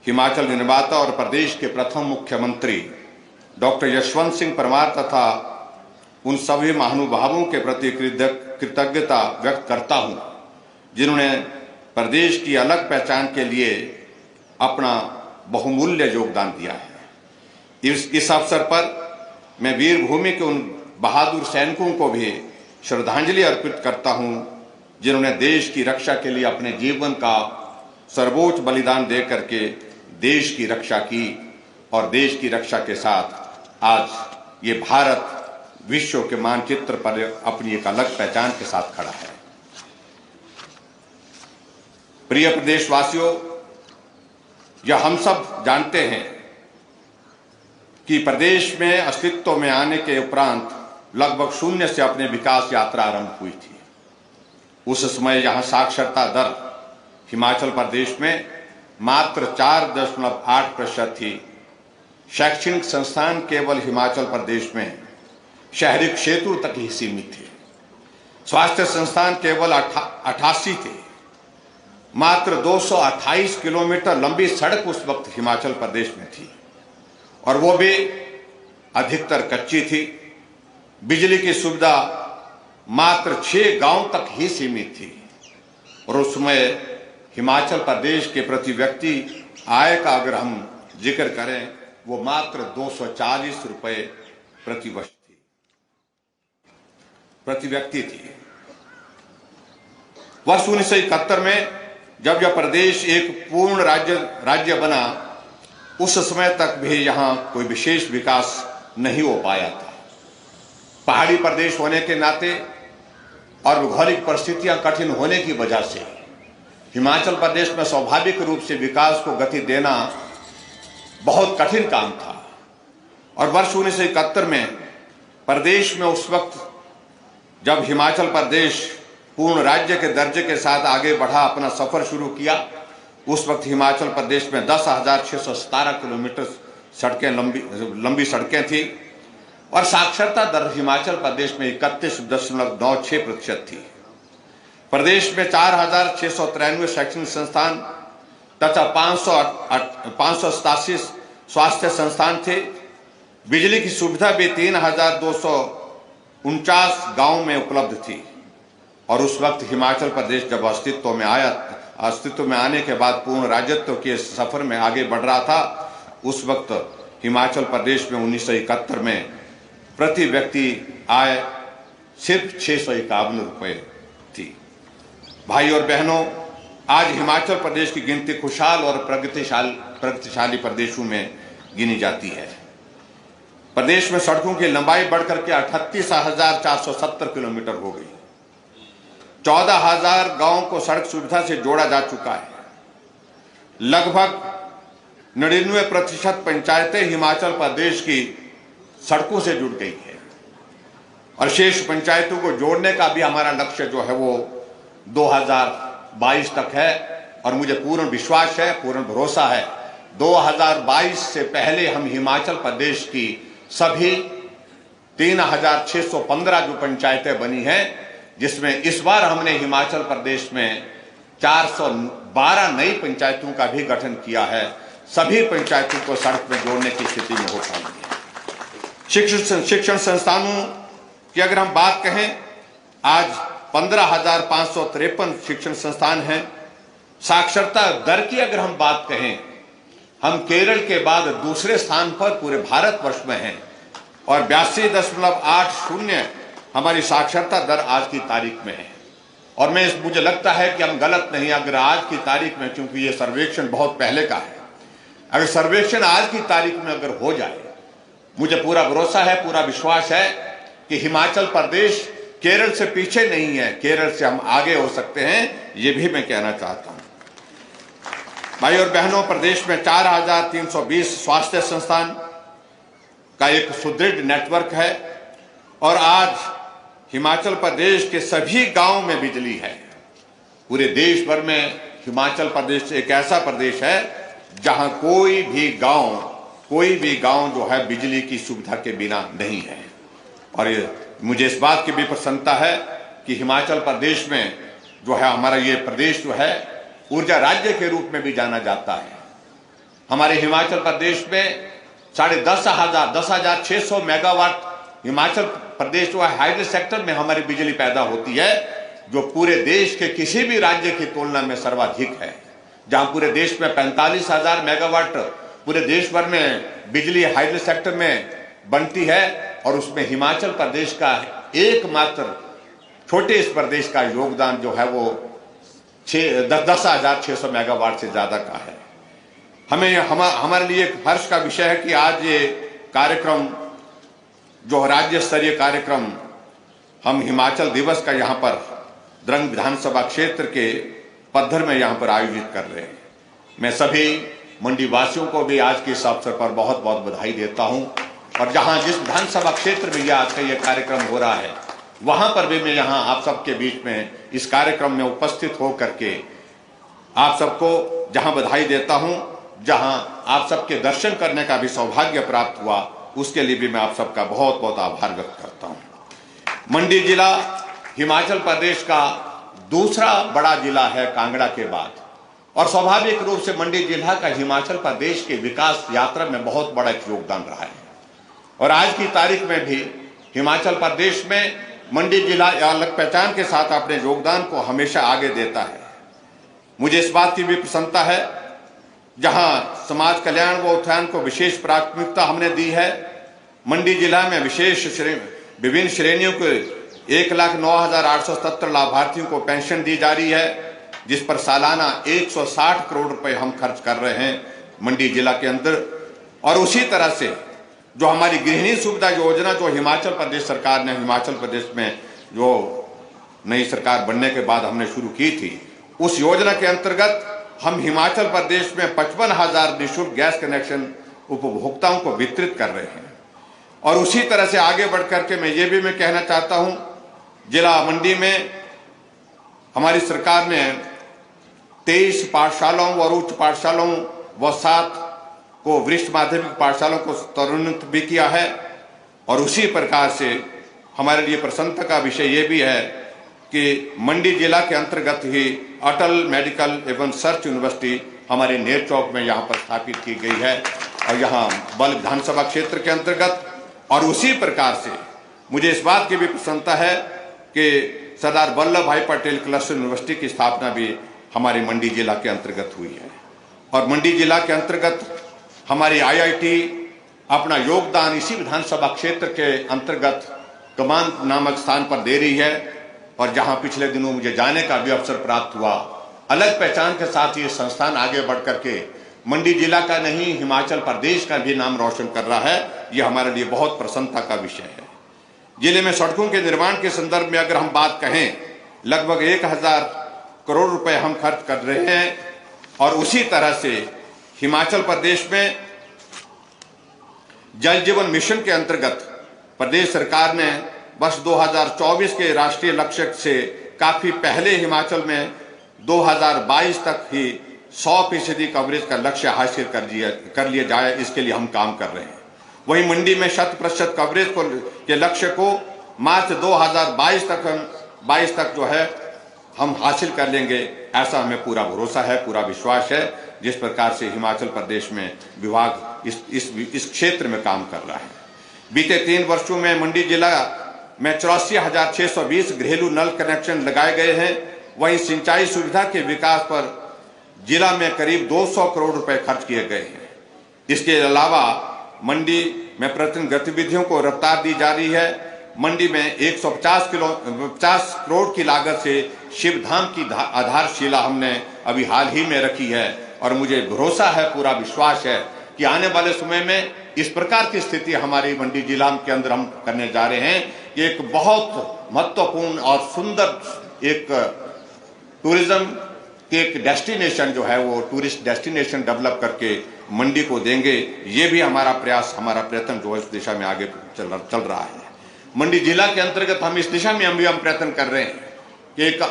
हिमाचल निर्माता और प्रदेश के प्रथम मुख्यमंत्री डॉक्टर यशवंत सिंह परमार तथा उन सभी महानुभावों के प्रति कृतज्ञता व्यक्त करता हूं, जिन्होंने प्रदेश की अलग पहचान के लिए अपना बहुमूल्य योगदान दिया है। इस अवसर पर मैं वीरभूमि के उन बहादुर सैनिकों को भी श्रद्धांजलि अर्पित करता हूं, जिन्होंने देश की रक्षा के लिए अपने जीवन का सर्वोच्च बलिदान दे करके देश की रक्षा की और देश की रक्षा के साथ आज ये भारत विश्व के मानचित्र पर अपनी एक अलग पहचान के साथ खड़ा है। प्रिय प्रदेशवासियों, यह हम सब जानते हैं कि प्रदेश में अस्तित्व में आने के उपरांत लगभग शून्य से अपने विकास यात्रा आरंभ हुई थी। उस समय यहां साक्षरता दर हिमाचल प्रदेश में मात्र 4.8% थी। शैक्षणिक संस्थान केवल हिमाचल प्रदेश में शहरी क्षेत्रों तक ही सीमित थे। स्वास्थ्य संस्थान केवल 88 थे। मात्र 228 किलोमीटर लंबी सड़क उस वक्त हिमाचल प्रदेश में थी और वो भी अधिकतर कच्ची थी। बिजली की सुविधा मात्र 6 गांव तक ही सीमित थी और उस समय हिमाचल प्रदेश के प्रति व्यक्ति आय का अगर हम जिक्र करें वो मात्र 240 रुपए प्रति वर्ष थी, प्रति व्यक्ति थी। वर्ष 1971 में जब यह प्रदेश एक पूर्ण राज्य बना, उस समय तक भी यहां कोई विशेष विकास नहीं हो पाया था। पहाड़ी प्रदेश होने के नाते और भौगोलिक परिस्थितियां कठिन होने की वजह से हिमाचल प्रदेश में स्वाभाविक रूप से विकास को गति देना बहुत कठिन काम था। और वर्ष 1971 में प्रदेश में उस वक्त जब हिमाचल प्रदेश पूर्ण राज्य के दर्जे के साथ आगे बढ़ा, अपना सफर शुरू किया, उस वक्त हिमाचल प्रदेश में 10,617 किलोमीटर सड़कें लंबी सड़कें थी और साक्षरता दर हिमाचल प्रदेश में 31.96% थी। प्रदेश में 4,693 शैक्षणिक संस्थान तथा 587 स्वास्थ्य संस्थान थे। बिजली की सुविधा भी 3,249 गांव में उपलब्ध थी और उस वक्त हिमाचल प्रदेश जब अस्तित्व में आने के बाद पूर्ण राज्यत्व के सफर में आगे बढ़ रहा था, उस वक्त हिमाचल प्रदेश में 1971 में प्रति व्यक्ति आय सिर्फ 651 रुपए थी। भाई और बहनों, आज हिमाचल प्रदेश की गिनती खुशहाल और प्रगतिशाली प्रदेशों में गिनी जाती है। प्रदेश में सड़कों की लंबाई बढ़कर के 38,470 किलोमीटर हो गई। 14,000 गांवों को सड़क सुविधा से जोड़ा जा चुका है। लगभग 99% पंचायतें हिमाचल प्रदेश की सड़कों से जुड़ गई है और शेष पंचायतों को जोड़ने का भी हमारा लक्ष्य जो है वो 2022 तक है और मुझे पूर्ण विश्वास है, पूर्ण भरोसा है 2022 से पहले हम हिमाचल प्रदेश की सभी 3,615 जो पंचायतें बनी हैं, जिसमें इस बार हमने हिमाचल प्रदेश में 412 नई पंचायतों का भी गठन किया है, सभी पंचायतों को सड़क में जोड़ने की स्थिति में हो पाएंगे। शिक्षण संस्थानों की अगर हम बात कहें, आज 15,553 शिक्षण संस्थान हैं। साक्षरता दर की अगर हम बात कहें, हम केरल के बाद दूसरे स्थान पर पूरे भारतवर्ष में हैं और 82.80 हमारी साक्षरता दर आज की तारीख में है। और मुझे लगता है कि हम गलत नहीं अगर आज की तारीख में, क्योंकि ये सर्वेक्षण बहुत पहले का है, अगर सर्वेक्षण आज की तारीख में अगर हो जाए, मुझे पूरा भरोसा है, पूरा विश्वास है कि हिमाचल प्रदेश केरल से पीछे नहीं है, केरल से हम आगे हो सकते हैं, ये भी मैं कहना चाहता हूं। भाई और बहनों, प्रदेश में 4,320 स्वास्थ्य संस्थान का एक सुदृढ़ नेटवर्क है और आज हिमाचल प्रदेश के सभी गांव में बिजली है। पूरे देश भर में हिमाचल प्रदेश एक ऐसा प्रदेश है जहां कोई भी गांव जो है बिजली की सुविधा के बिना नहीं है। और मुझे इस बात की भी प्रसन्नता है कि हिमाचल प्रदेश में जो है हमारा ये प्रदेश जो है ऊर्जा राज्य के रूप में भी जाना जाता है। हमारे हिमाचल प्रदेश में 10,600 मेगावाट हिमाचल प्रदेश जो हाइड्रो सेक्टर में हमारी बिजली पैदा होती है, जो पूरे देश के किसी भी राज्य की तुलना में सर्वाधिक है। जहां पूरे देश में 45,000 मेगावाट पूरे देश भर में बिजली हाइड्रो सेक्टर में बनती है, और उसमें हिमाचल प्रदेश का एकमात्र छोटे इस प्रदेश का योगदान जो है वो 10,600 मेगावाट से ज्यादा का है। हमारे लिए हर्ष का विषय है कि आज ये कार्यक्रम जो राज्य स्तरीय कार्यक्रम हम हिमाचल दिवस का यहाँ पर द्रंग विधानसभा क्षेत्र के पद्धर में यहाँ पर आयोजित कर रहे हैं। मैं सभी मंडी वासियों को भी आज के इस अवसर पर बहुत बहुत बधाई देता हूँ, और जहाँ जिस विधानसभा क्षेत्र में आज का ये कार्यक्रम हो रहा है वहां पर भी मैं यहाँ आप सबके बीच में इस कार्यक्रम में उपस्थित हो करके आप सबको जहां बधाई देता हूं, जहां आप सबके दर्शन करने का भी सौभाग्य प्राप्त हुआ, उसके लिए भी मैं आप सबका बहुत बहुत आभार व्यक्त करता हूं। मंडी जिला हिमाचल प्रदेश का दूसरा बड़ा जिला है कांगड़ा के बाद, और स्वाभाविक रूप से मंडी जिला का हिमाचल प्रदेश के विकास यात्रा में बहुत बड़ा योगदान रहा है। और आज की तारीख में भी हिमाचल प्रदेश में मंडी जिला अलग पहचान के साथ अपने योगदान को हमेशा आगे देता है। मुझे इस बात की भी प्रसन्नता है, जहां समाज कल्याण व उत्थान को विशेष प्राथमिकता हमने दी है। मंडी जिला में विभिन्न श्रेणियों के 1,09,870 लाभार्थियों को पेंशन दी जा रही है, जिस पर सालाना 160 करोड़ रुपए हम खर्च कर रहे हैं मंडी जिला के अंदर। और उसी तरह से जो हमारी गृहिणी सुविधा योजना जो हिमाचल प्रदेश सरकार ने हिमाचल प्रदेश में जो नई सरकार बनने के बाद हमने शुरू की थी, उस योजना के अंतर्गत हम हिमाचल प्रदेश में 55,000 निःशुल्क गैस कनेक्शन उपभोक्ताओं को वितरित कर रहे हैं। और उसी तरह से आगे बढ़ करके मैं ये भी कहना चाहता हूं, जिला मंडी में हमारी सरकार ने 23 पाठशालाओं और उच्च पाठशालाओं व 7 को वरिष्ठ माध्यमिक पाठशालाओं को स्तरोन्नत भी किया है। और उसी प्रकार से हमारे लिए प्रसन्नता का विषय ये भी है कि मंडी जिला के अंतर्गत ही अटल मेडिकल एवं रिसर्च यूनिवर्सिटी हमारे नेर चौक में यहाँ पर स्थापित की गई है, और यहाँ बल विधानसभा क्षेत्र के अंतर्गत। और उसी प्रकार से मुझे इस बात की भी प्रसन्नता है कि सरदार वल्लभ भाई पटेल क्लस्टर यूनिवर्सिटी की स्थापना भी हमारे मंडी जिला के अंतर्गत हुई है। और मंडी जिला के अंतर्गत हमारी IIT अपना योगदान इसी विधानसभा क्षेत्र के अंतर्गत कमान नामक स्थान पर दे रही है। और जहां पिछले दिनों मुझे जाने का भी अवसर प्राप्त हुआ, अलग पहचान के साथ ये संस्थान आगे बढ़ करके मंडी जिला का नहीं हिमाचल प्रदेश का भी नाम रोशन कर रहा है। ये हमारे लिए बहुत प्रसन्नता का विषय है। जिले में सड़कों के निर्माण के संदर्भ में अगर हम बात कहें, लगभग 1,000 करोड़ रुपए हम खर्च कर रहे हैं। और उसी तरह से हिमाचल प्रदेश में जल जीवन मिशन के अंतर्गत प्रदेश सरकार ने वर्ष 2024 के राष्ट्रीय लक्ष्य से काफी पहले हिमाचल में 2022 तक ही 100% कवरेज का लक्ष्य हासिल कर लिया जाए, इसके लिए हम काम कर रहे हैं। वहीं मंडी में 100% कवरेज के लक्ष्य को मार्च 2022 तक जो है हम हासिल कर लेंगे, ऐसा हमें पूरा भरोसा है, पूरा विश्वास है। जिस प्रकार से हिमाचल प्रदेश में विभाग इस क्षेत्र में काम कर रहा है। बीते 3 वर्षों में मंडी जिला में 84,620 घरेलू नल कनेक्शन लगाए गए हैं। वहीं सिंचाई सुविधा के विकास पर जिला में करीब 200 करोड़ रुपए खर्च किए गए हैं। इसके अलावा मंडी में प्रतिदिन गतिविधियों को रफ्तार दी जा रही है। मंडी में 150 करोड़ की लागत से शिवधाम की आधारशिला हमने अभी हाल ही में रखी है। और मुझे भरोसा है, पूरा विश्वास है कि आने वाले समय में इस प्रकार की स्थिति हमारी मंडी जिला के अंदर हम करने जा रहे हैं। एक बहुत महत्वपूर्ण और सुंदर एक टूरिज्म के एक डेस्टिनेशन जो है वो टूरिस्ट डेस्टिनेशन डेवलप करके मंडी को देंगे। ये भी हमारा प्रयास, हमारा प्रयत्न जो है इस दिशा में आगे चल रहा है। मंडी जिला के अंतर्गत हम इस दिशा में हम प्रयत्न कर रहे हैं कि एक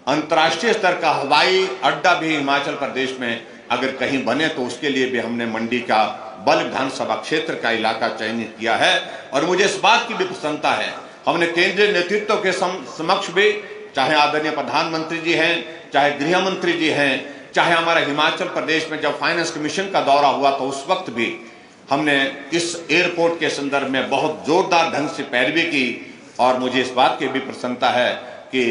अंतर्राष्ट्रीय स्तर का हवाई अड्डा भी हिमाचल प्रदेश में अगर कहीं बने तो उसके लिए भी हमने मंडी का बल विधानसभा क्षेत्र का इलाका चयनित किया है। और मुझे इस बात की भी प्रसन्नता है, हमने केंद्रीय नेतृत्व के समक्ष भी, चाहे आदरणीय प्रधानमंत्री जी हैं, चाहे गृह मंत्री जी हैं, चाहे हमारा हिमाचल प्रदेश में जब फाइनेंस कमीशन का दौरा हुआ तो उस वक्त भी हमने इस एयरपोर्ट के संदर्भ में बहुत जोरदार ढंग से पैरवी की। और मुझे इस बात की भी प्रसन्नता है कि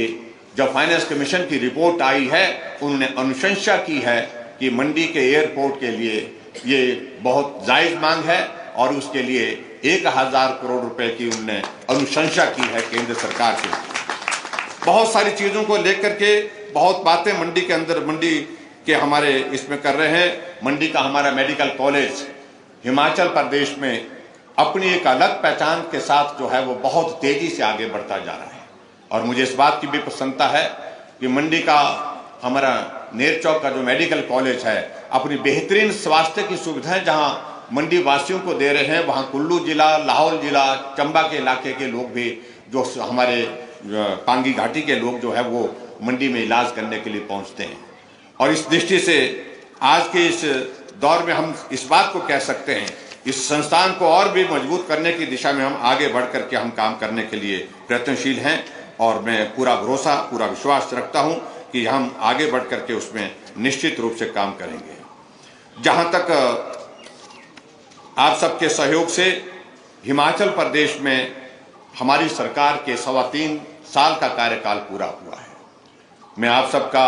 जब फाइनेंस कमीशन की रिपोर्ट आई है उन्होंने अनुशंसा की है कि मंडी के एयरपोर्ट के लिए ये बहुत जायज मांग है और उसके लिए 1000 करोड़ रुपए की उन्होंने अनुशंसा की है केंद्र सरकार से। बहुत सारी चीजों को लेकर के बहुत बातें मंडी के अंदर, मंडी के हमारे इसमें कर रहे हैं। मंडी का हमारा मेडिकल कॉलेज हिमाचल प्रदेश में अपनी एक अलग पहचान के साथ जो है वो बहुत तेजी से आगे बढ़ता जा रहा है। और मुझे इस बात की भी प्रसन्नता है कि मंडी का हमारा नेरचौक का जो मेडिकल कॉलेज है अपनी बेहतरीन स्वास्थ्य की सुविधाएं जहां मंडी वासियों को दे रहे हैं, वहां कुल्लू जिला, लाहौल जिला, चंबा के इलाके के लोग भी, जो हमारे पांगी घाटी के लोग जो है वो मंडी में इलाज करने के लिए पहुंचते हैं। और इस दृष्टि से आज के इस दौर में हम इस बात को कह सकते हैं, इस संस्थान को और भी मजबूत करने की दिशा में हम आगे बढ़ करके हम काम करने के लिए प्रयत्नशील हैं। और मैं पूरा भरोसा, पूरा विश्वास रखता हूं कि हम आगे बढ़ करके उसमें निश्चित रूप से काम करेंगे। जहां तक आप सबके सहयोग से हिमाचल प्रदेश में हमारी सरकार के 3.25 साल का कार्यकाल पूरा हुआ है, मैं आप सबका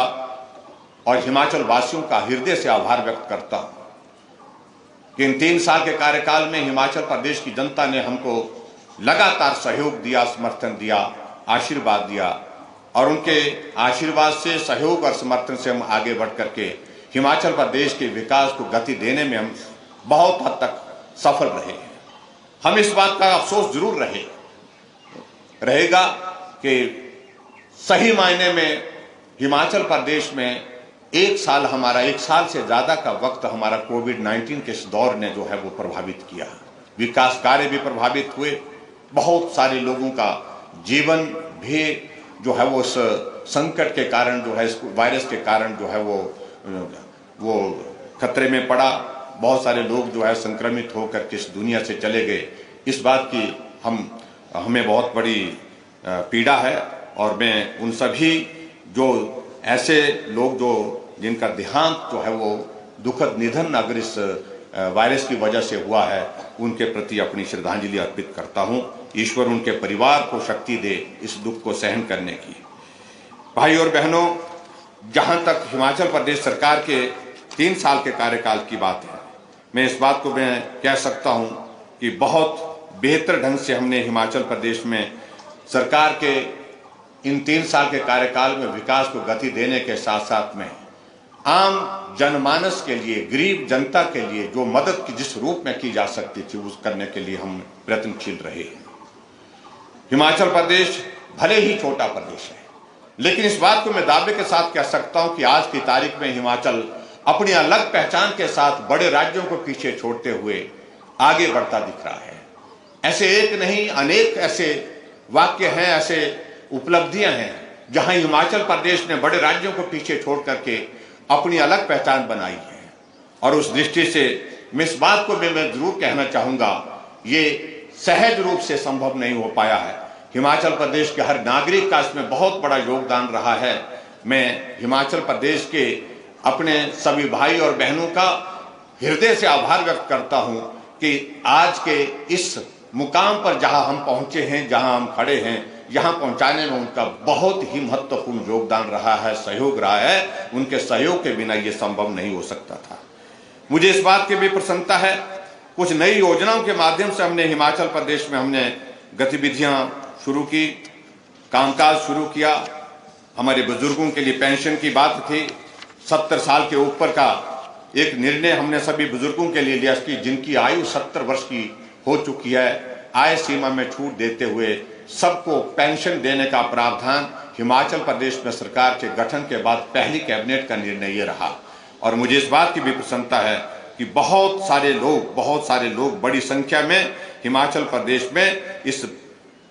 और हिमाचल वासियों का हृदय से आभार व्यक्त करता हूं कि इन 3 साल के कार्यकाल में हिमाचल प्रदेश की जनता ने हमको लगातार सहयोग दिया, समर्थन दिया, आशीर्वाद दिया। और उनके आशीर्वाद से, सहयोग और समर्थन से हम आगे बढ़ करके हिमाचल प्रदेश के विकास को गति देने में हम बहुत हद तक सफल रहे हैं। हम इस बात का अफसोस जरूर रहेगा कि सही मायने में हिमाचल प्रदेश में 1 साल, हमारा 1 साल से ज्यादा का वक्त हमारा कोविड-19 के इस दौर ने जो है वो प्रभावित किया। विकास कार्य भी प्रभावित हुए, बहुत सारे लोगों का जीवन भी जो है वो इस संकट के कारण जो है, इस वायरस के कारण जो है वो खतरे में पड़ा। बहुत सारे लोग जो है संक्रमित होकर के इस दुनिया से चले गए। इस बात की हमें बहुत बड़ी पीड़ा है। और मैं उन सभी जो ऐसे लोग जो जिनका देहांत जो है वो दुखद निधन अगर इस वायरस की वजह से हुआ है, उनके प्रति अपनी श्रद्धांजलि अर्पित करता हूं। ईश्वर उनके परिवार को शक्ति दे इस दुख को सहन करने की। भाई और बहनों, जहां तक हिमाचल प्रदेश सरकार के 3 साल के कार्यकाल की बात है, मैं इस बात को मैं कह सकता हूं कि बहुत बेहतर ढंग से हमने हिमाचल प्रदेश में सरकार के इन 3 साल के कार्यकाल में विकास को गति देने के साथ साथ में आम जनमानस के लिए, गरीब जनता के लिए जो मदद की जिस रूप में की जा सकती थी उस करने के लिए हम प्रयत्नशील रहे। हिमाचल प्रदेश भले ही छोटा प्रदेश है, लेकिन इस बात को मैं दावे के साथ कह सकता हूं कि आज की तारीख में हिमाचल अपनी अलग पहचान के साथ बड़े राज्यों को पीछे छोड़ते हुए आगे बढ़ता दिख रहा है। ऐसे एक नहीं, अनेक ऐसे वाक्य हैं, ऐसे उपलब्धियां हैं जहां हिमाचल प्रदेश ने बड़े राज्यों को पीछे छोड़ करके अपनी अलग पहचान बनाई है। और उस दृष्टि से मैं इस बात को मैं जरूर कहना चाहूंगा, ये सहज रूप से संभव नहीं हो पाया है। हिमाचल प्रदेश के हर नागरिक का इसमें बहुत बड़ा योगदान रहा है। मैं हिमाचल प्रदेश के अपने सभी भाई और बहनों का हृदय से आभार व्यक्त करता हूं कि आज के इस मुकाम पर जहां हम पहुंचे हैं, जहां हम खड़े हैं, यहां पहुंचाने में उनका बहुत ही महत्वपूर्ण योगदान रहा है, सहयोग रहा है। उनके सहयोग के बिना यह संभव नहीं हो सकता था। मुझे इस बात की भी प्रसन्नता है, कुछ नई योजनाओं के माध्यम से हमने हिमाचल प्रदेश में हमने गतिविधियां शुरू की, कामकाज शुरू किया। हमारे बुजुर्गों के लिए पेंशन की बात थी, 70 साल के ऊपर का एक निर्णय हमने सभी बुजुर्गों के लिए लिया कि जिनकी आयु 70 वर्ष की हो चुकी है, आय सीमा में छूट देते हुए सबको पेंशन देने का प्रावधान हिमाचल प्रदेश में सरकार के गठन के बाद पहली कैबिनेट का निर्णय ये रहा। और मुझे इस बात की भी प्रसन्नता है कि बहुत सारे लोग बड़ी संख्या में हिमाचल प्रदेश में इस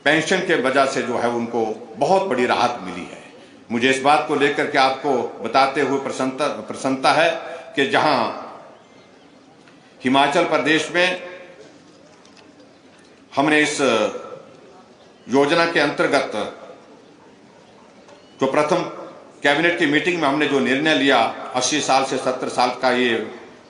पेंशन के वजह से जो है उनको बहुत बड़ी राहत मिली है। मुझे इस बात को लेकर के आपको बताते हुए प्रसन्नता है कि जहां हिमाचल प्रदेश में हमने इस योजना के अंतर्गत जो प्रथम कैबिनेट की मीटिंग में हमने जो निर्णय लिया 80 साल से 70 साल का ये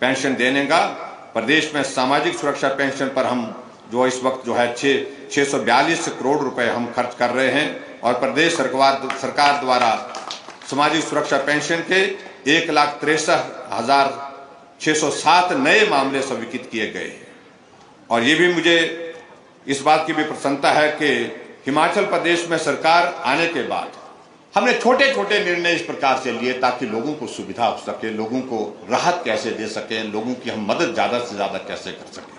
पेंशन देने का, प्रदेश में सामाजिक सुरक्षा पेंशन पर हम जो इस वक्त जो है 642 करोड़ रुपए हम खर्च कर रहे हैं और प्रदेश सरकार द्वारा सामाजिक सुरक्षा पेंशन के 1,63,607 नए मामले स्वीकृत किए गए हैं। और ये भी मुझे इस बात की भी प्रसन्नता है कि हिमाचल प्रदेश में सरकार आने के बाद हमने छोटे छोटे निर्णय इस प्रकार से लिए ताकि लोगों को सुविधा हो सके, लोगों को राहत कैसे दे सकें, लोगों की हम मदद ज्यादा से ज्यादा कैसे कर सकें।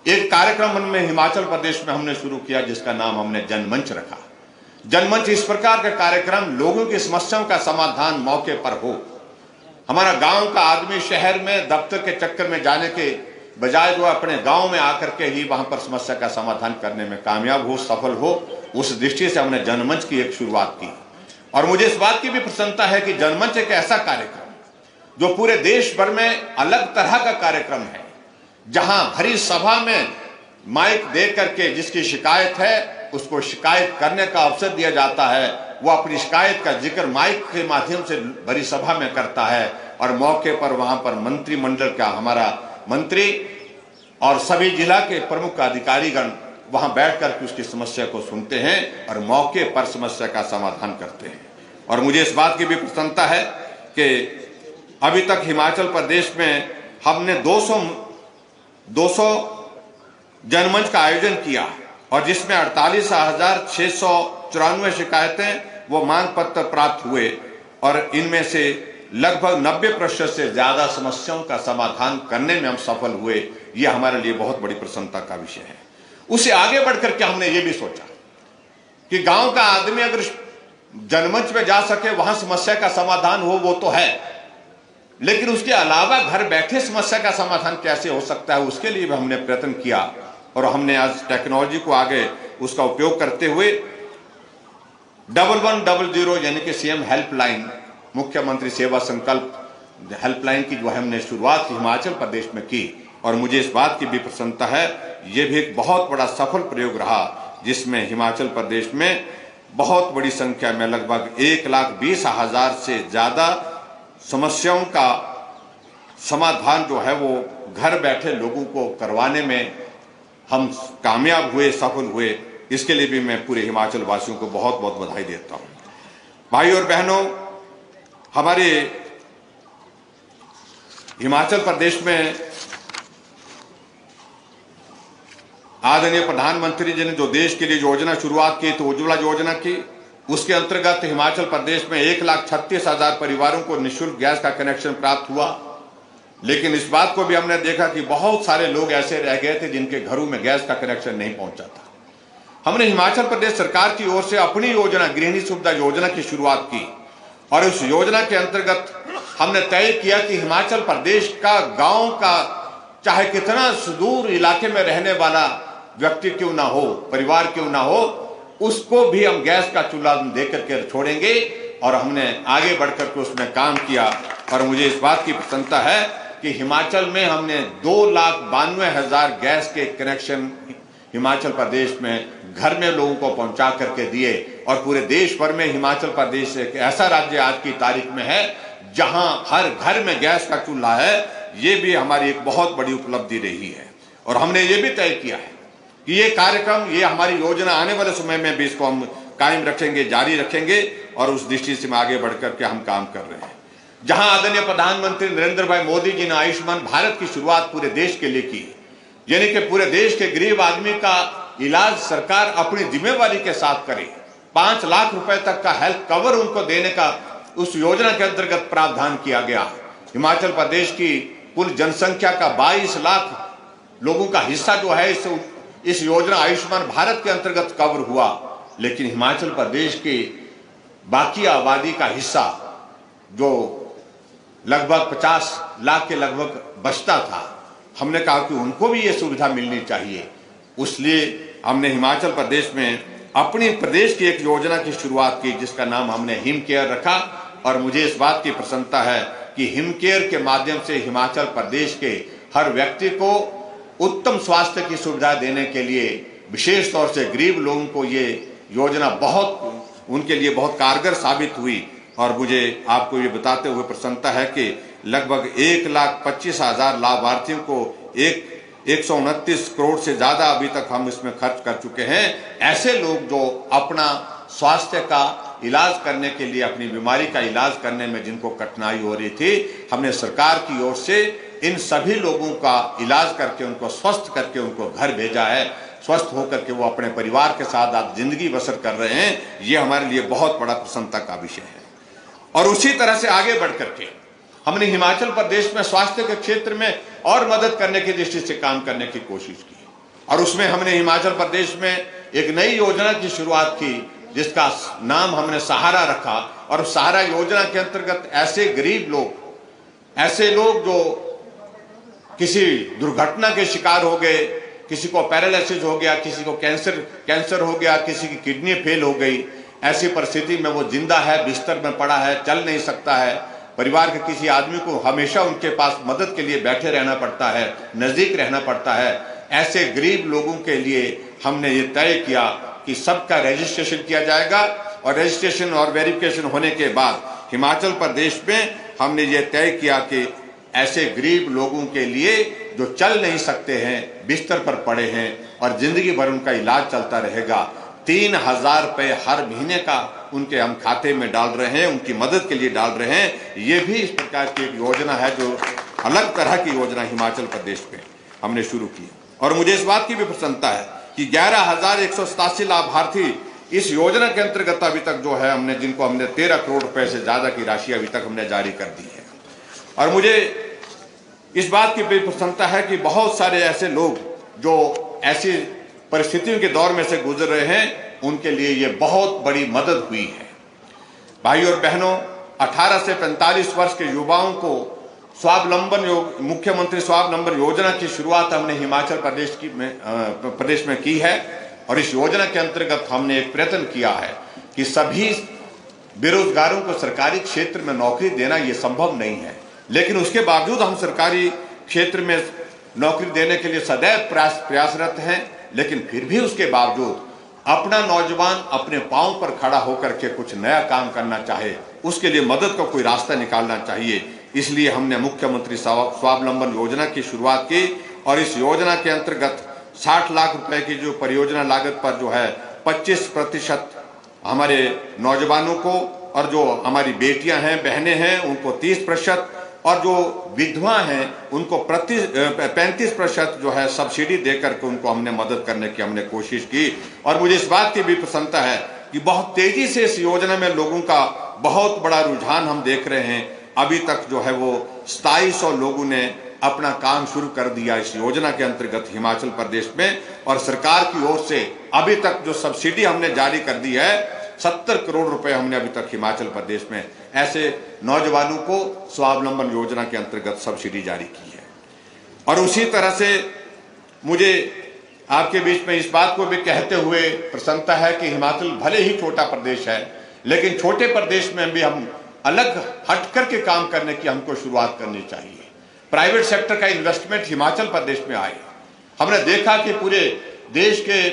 एक कार्यक्रम में हिमाचल प्रदेश में हमने शुरू किया जिसका नाम हमने जनमंच रखा। जनमंच इस प्रकार का कार्यक्रम लोगों की समस्याओं का समाधान मौके पर हो। हमारा गांव का आदमी शहर में दफ्तर के चक्कर में जाने के बजाय जो अपने गांव में आकर के ही वहां पर समस्या का समाधान करने में कामयाब हो, सफल हो, उस दृष्टि से हमने जनमंच की एक शुरुआत की। और मुझे इस बात की भी प्रसन्नता है कि जनमंच एक ऐसा कार्यक्रम जो पूरे देश भर में अलग तरह का कार्यक्रम है, जहां भरी सभा में माइक दे करके जिसकी शिकायत है उसको शिकायत करने का अवसर दिया जाता है। वो अपनी शिकायत का जिक्र माइक के माध्यम से भरी सभा में करता है और मौके पर वहां पर मंत्रिमंडल का हमारा मंत्री और सभी जिला के प्रमुख अधिकारीगण वहां बैठ करके उसकी समस्या को सुनते हैं और मौके पर समस्या का समाधान करते हैं। और मुझे इस बात की भी प्रसन्नता है कि अभी तक हिमाचल प्रदेश में हमने 200 जनमंच का आयोजन किया और जिसमें 48,694 शिकायतें वो मांग पत्र प्राप्त हुए और इनमें से लगभग 90% से ज्यादा समस्याओं का समाधान करने में हम सफल हुए। ये हमारे लिए बहुत बड़ी प्रसन्नता का विषय है। उससे आगे बढ़कर के हमने ये भी सोचा कि गांव का आदमी अगर जनमंच में जा सके, वहां समस्या का समाधान हो वो तो है, लेकिन उसके अलावा घर बैठे समस्या का समाधान कैसे हो सकता है, उसके लिए भी हमने प्रयत्न किया। और हमने आज टेक्नोलॉजी को आगे उसका उपयोग करते हुए 1100 यानी कि सीएम हेल्पलाइन, मुख्यमंत्री सेवा संकल्प हेल्पलाइन की जो है हमने शुरुआत हिमाचल प्रदेश में की। और मुझे इस बात की भी प्रसन्नता है, ये भी एक बहुत बड़ा सफल प्रयोग रहा जिसमें हिमाचल प्रदेश में बहुत बड़ी संख्या में लगभग 1,20,000 से ज्यादा समस्याओं का समाधान जो है वो घर बैठे लोगों को करवाने में हम कामयाब हुए, सफल हुए। इसके लिए भी मैं पूरे हिमाचल वासियों को बहुत बहुत बधाई देता हूं। भाई और बहनों, हमारे हिमाचल प्रदेश में आदरणीय प्रधानमंत्री जी ने जो देश के लिए योजना शुरुआत की तो उज्ज्वला योजना की, उसके अंतर्गत हिमाचल प्रदेश में 1,36,000 परिवारों को निःशुल्क गैस का कनेक्शन प्राप्त हुआ। लेकिन इस बात को भी हमने देखा कि बहुत सारे लोग ऐसे रह गए थे जिनके घरों में गैस का कनेक्शन नहीं पहुंचा था। हमने हिमाचल प्रदेश सरकार की ओर से अपनी योजना गृहिणी सुविधा योजना की शुरुआत की और उस योजना के अंतर्गत हमने तय किया कि हिमाचल प्रदेश का गांव का चाहे कितना सुदूर इलाके में रहने वाला व्यक्ति क्यों ना हो, परिवार क्यों ना हो, उसको भी हम गैस का चूल्हा दे करके छोड़ेंगे। और हमने आगे बढ़कर के उसमें काम किया। और मुझे इस बात की प्रसन्नता है कि हिमाचल में हमने 2,92,000 गैस के कनेक्शन हिमाचल प्रदेश में घर में लोगों को पहुंचा करके दिए। और पूरे देश भर में हिमाचल प्रदेश एक ऐसा राज्य आज की तारीख में है जहां हर घर में गैस का चूल्हा है। ये भी हमारी एक बहुत बड़ी उपलब्धि रही है। और हमने ये भी तय किया है कि ये कार्यक्रम, ये हमारी योजना आने वाले समय में भी इसको हम कायम रखेंगे, जारी रखेंगे। और उस दृष्टि से आगे बढ़कर के हम काम कर रहे हैं। जहां आदरणीय प्रधानमंत्री नरेंद्र भाई मोदी जी ने आयुष्मान भारत की शुरुआत पूरे देश के लिए की, यानी कि पूरे देश के गरीब आदमी का इलाज सरकार अपनी जिम्मेवारी के साथ करे। 5 लाख रुपए तक का हेल्थ कवर उनको देने का उस योजना के अंतर्गत प्रावधान किया गया। हिमाचल प्रदेश की कुल जनसंख्या का 22 लाख लोगों का हिस्सा जो है इस योजना आयुष्मान भारत के अंतर्गत कवर हुआ। लेकिन हिमाचल प्रदेश की बाकी आबादी का हिस्सा जो लगभग 50 लाख के लगभग बचता था, हमने कहा कि उनको भी ये सुविधा मिलनी चाहिए। इसलिए हमने हिमाचल प्रदेश में अपनी प्रदेश की एक योजना की शुरुआत की जिसका नाम हमने हिम केयर रखा। और मुझे इस बात की प्रसन्नता है कि हिम केयर के माध्यम से हिमाचल प्रदेश के हर व्यक्ति को उत्तम स्वास्थ्य की सुविधा देने के लिए, विशेष तौर से गरीब लोगों को ये योजना बहुत उनके लिए बहुत कारगर साबित हुई। और मुझे आपको ये बताते हुए प्रसन्नता है कि लगभग 1,25,000 लाभार्थियों को 129 करोड़ से ज्यादा अभी तक हम इसमें खर्च कर चुके हैं। ऐसे लोग जो अपना स्वास्थ्य का इलाज करने के लिए, अपनी बीमारी का इलाज करने में जिनको कठिनाई हो रही थी, हमने सरकार की ओर से इन सभी लोगों का इलाज करके, उनको स्वस्थ करके उनको घर भेजा है। स्वस्थ होकर के वो अपने परिवार के साथ आज जिंदगी बसर कर रहे हैं। ये हमारे लिए बहुत बड़ा प्रसन्नता का विषय है। और उसी तरह से आगे बढ़ करके हमने हिमाचल प्रदेश में स्वास्थ्य के क्षेत्र में और मदद करने की दृष्टि से काम करने की कोशिश की, और उसमें हमने हिमाचल प्रदेश में एक नई योजना की शुरुआत की जिसका नाम हमने सहारा रखा। और सहारा योजना के अंतर्गत ऐसे गरीब लोग, ऐसे लोग जो किसी दुर्घटना के शिकार हो गए, किसी को पैरालिसिस हो गया, किसी को कैंसर हो गया, किसी की किडनी फेल हो गई, ऐसी परिस्थिति में वो जिंदा है, बिस्तर में पड़ा है, चल नहीं सकता है, परिवार के किसी आदमी को हमेशा उनके पास मदद के लिए बैठे रहना पड़ता है, नजदीक रहना पड़ता है। ऐसे गरीब लोगों के लिए हमने ये तय किया कि सबका रजिस्ट्रेशन किया जाएगा, और रजिस्ट्रेशन और वेरिफिकेशन होने के बाद हिमाचल प्रदेश में हमने ये तय किया कि ऐसे गरीब लोगों के लिए जो चल नहीं सकते हैं, बिस्तर पर पड़े हैं और जिंदगी भर उनका इलाज चलता रहेगा, 3,000 रुपये हर महीने का उनके हम खाते में डाल रहे हैं, उनकी मदद के लिए डाल रहे हैं। ये भी इस प्रकार की एक योजना है जो अलग तरह की योजना हिमाचल प्रदेश में हमने शुरू की। और मुझे इस बात की भी प्रसन्नता है कि 11,187 लाभार्थी इस योजना के अंतर्गत अभी तक जो है हमने, जिनको हमने 13 करोड़ रुपए से ज्यादा की राशि अभी तक हमने जारी कर दी है। और मुझे इस बात की भी प्रसन्नता है कि बहुत सारे ऐसे लोग जो ऐसी परिस्थितियों के दौर में से गुजर रहे हैं, उनके लिए ये बहुत बड़ी मदद हुई है। भाई और बहनों, 18 से 45 वर्ष के युवाओं को स्वावलंबन मुख्यमंत्री स्वावलंबन योजना की शुरुआत हमने हिमाचल प्रदेश में की है। और इस योजना के अंतर्गत हमने एक प्रयत्न किया है कि सभी बेरोजगारों को सरकारी क्षेत्र में नौकरी देना ये संभव नहीं है, लेकिन उसके बावजूद हम सरकारी क्षेत्र में नौकरी देने के लिए सदैव प्रयासरत हैं। लेकिन फिर भी उसके बावजूद अपना नौजवान अपने पांव पर खड़ा होकर के कुछ नया काम करना चाहे, उसके लिए मदद का कोई रास्ता निकालना चाहिए। इसलिए हमने मुख्यमंत्री स्वावलंबन योजना की शुरुआत की, और इस योजना के अंतर्गत 60 लाख रुपए की जो परियोजना लागत पर जो है 25% हमारे नौजवानों को, और जो हमारी बेटियां हैं, बहनें हैं, उनको 30%, और जो विधवा हैं उनको 35% जो है सब्सिडी देकर के उनको हमने मदद करने की हमने कोशिश की। और मुझे इस बात की भी प्रसन्नता है कि बहुत तेजी से इस योजना में लोगों का बहुत बड़ा रुझान हम देख रहे हैं। अभी तक जो है वो 2700 लोगों ने अपना काम शुरू कर दिया इस योजना के अंतर्गत हिमाचल प्रदेश में। और सरकार की ओर से अभी तक जो सब्सिडी हमने जारी कर दी है, 70 करोड़ रुपए हमने अभी तक हिमाचल प्रदेश में ऐसे नौजवानों को स्वावलंबन योजना के अंतर्गत सब्सिडी जारी की है। और उसी तरह से मुझे आपके बीच में इस बात को भी कहते हुए प्रसन्नता है कि हिमाचल भले ही छोटा प्रदेश है, लेकिन छोटे प्रदेश में भी हम अलग हट करके काम करने की हमको शुरुआत करनी चाहिए। प्राइवेट सेक्टर का इन्वेस्टमेंट हिमाचल प्रदेश में आए। हमने देखा कि पूरे देश के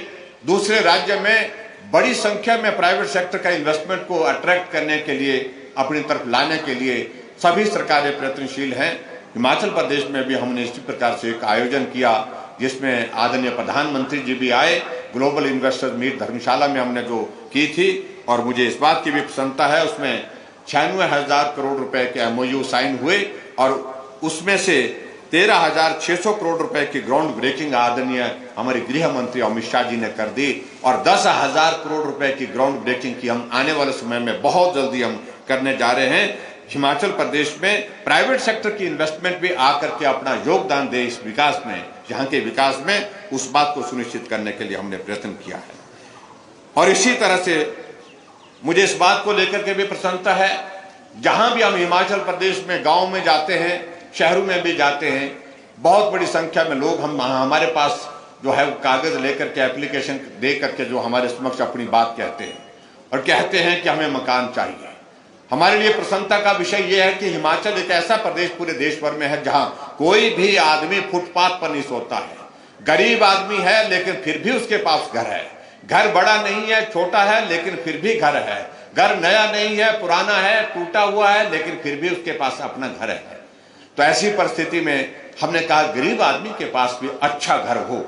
दूसरे राज्य में बड़ी संख्या में प्राइवेट सेक्टर का इन्वेस्टमेंट को अट्रैक्ट करने के लिए, अपनी तरफ लाने के लिए सभी सरकारें प्रयत्नशील हैं। हिमाचल प्रदेश में भी हमने इसी प्रकार से एक आयोजन किया जिसमें आदरणीय प्रधानमंत्री जी भी आए। ग्लोबल इन्वेस्टर मीट धर्मशाला में हमने जो की थी, और मुझे इस बात की भी प्रसन्नता है, उसमें 96,000 करोड़ रुपए के MOU साइन हुए, और उसमें से 13,600 करोड़ रुपए की ग्राउंड ब्रेकिंग आदरणीय हमारे गृह मंत्री अमित शाह जी ने कर दी, और 10,000 करोड़ रुपए की ग्राउंड ब्रेकिंग की हम आने वाले समय में बहुत जल्दी हम करने जा रहे हैं। हिमाचल प्रदेश में प्राइवेट सेक्टर की इन्वेस्टमेंट भी आकर के अपना योगदान दे इस विकास में, यहाँ के विकास में, उस बात को सुनिश्चित करने के लिए हमने प्रयत्न किया है। और इसी तरह से मुझे इस बात को लेकर के भी प्रसन्नता है, जहां भी हम हिमाचल प्रदेश में गांव में जाते हैं, शहरों में भी जाते हैं, बहुत बड़ी संख्या में लोग हमारे पास जो है कागज लेकर के, एप्लीकेशन दे करके जो हमारे समक्ष अपनी बात कहते हैं, और कहते हैं कि हमें मकान चाहिए। हमारे लिए प्रसन्नता का विषय यह है कि हिमाचल एक ऐसा प्रदेश पूरे देश भर में है जहां कोई भी आदमी फुटपाथ पर नहीं सोता है। गरीब आदमी है लेकिन फिर भी उसके पास घर है। घर बड़ा नहीं है, छोटा है, लेकिन फिर भी घर है। घर नया नहीं है, पुराना है, टूटा हुआ है, लेकिन फिर भी उसके पास अपना घर है। तो ऐसी परिस्थिति में हमने कहा गरीब आदमी के पास भी अच्छा घर हो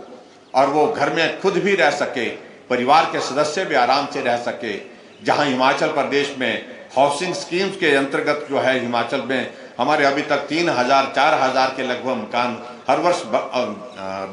और वो घर में खुद भी रह सके, परिवार के सदस्य भी आराम से रह सके। जहां हिमाचल प्रदेश में हाउसिंग स्कीम्स के अंतर्गत जो है हिमाचल में हमारे अभी तक 3,000 4,000 के लगभग मकान हर वर्ष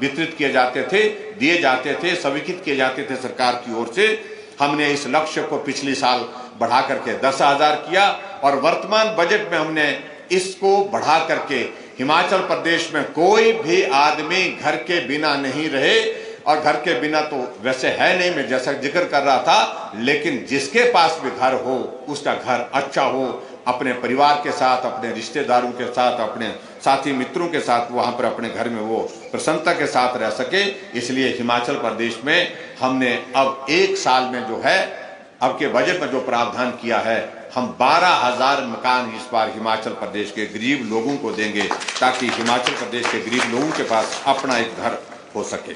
वितरित किए जाते थे, दिए जाते थे, स्वीकृत किए जाते थे सरकार की ओर से। हमने इस लक्ष्य को पिछले साल बढ़ा करके 10,000 किया और वर्तमान बजट में हमने इसको बढ़ा करके हिमाचल प्रदेश में कोई भी आदमी घर के बिना नहीं रहे। और घर के बिना तो वैसे है नहीं, मैं जैसा जिक्र कर रहा था, लेकिन जिसके पास भी घर हो उसका घर अच्छा हो, अपने परिवार के साथ, अपने रिश्तेदारों के साथ, अपने साथी मित्रों के साथ वहां पर अपने घर में वो प्रसन्नता के साथ रह सके। इसलिए हिमाचल प्रदेश में हमने अब एक साल में जो है अब के बजट में जो प्रावधान किया है, हम 12,000 मकान इस बार हिमाचल प्रदेश के गरीब लोगों को देंगे, ताकि हिमाचल प्रदेश के गरीब लोगों के पास अपना एक घर हो सके।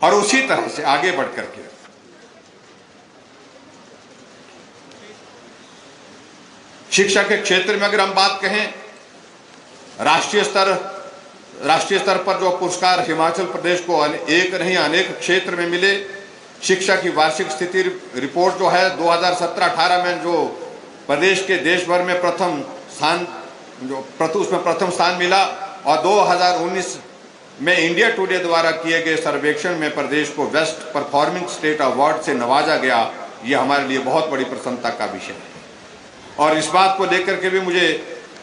और उसी तरह से आगे बढ़ करके शिक्षा के क्षेत्र में अगर हम बात कहें, राष्ट्रीय स्तर पर जो पुरस्कार हिमाचल प्रदेश को एक नहीं अनेक क्षेत्र में मिले। शिक्षा की वार्षिक स्थिति रिपोर्ट जो है 2017-18 में जो प्रदेश के देश भर में प्रथम स्थान मिला और 2019 में इंडिया टुडे द्वारा किए गए सर्वेक्षण में प्रदेश को बेस्ट परफॉर्मिंग स्टेट अवार्ड से नवाजा गया। ये हमारे लिए बहुत बड़ी प्रसन्नता का विषय है। और इस बात को लेकर के भी मुझे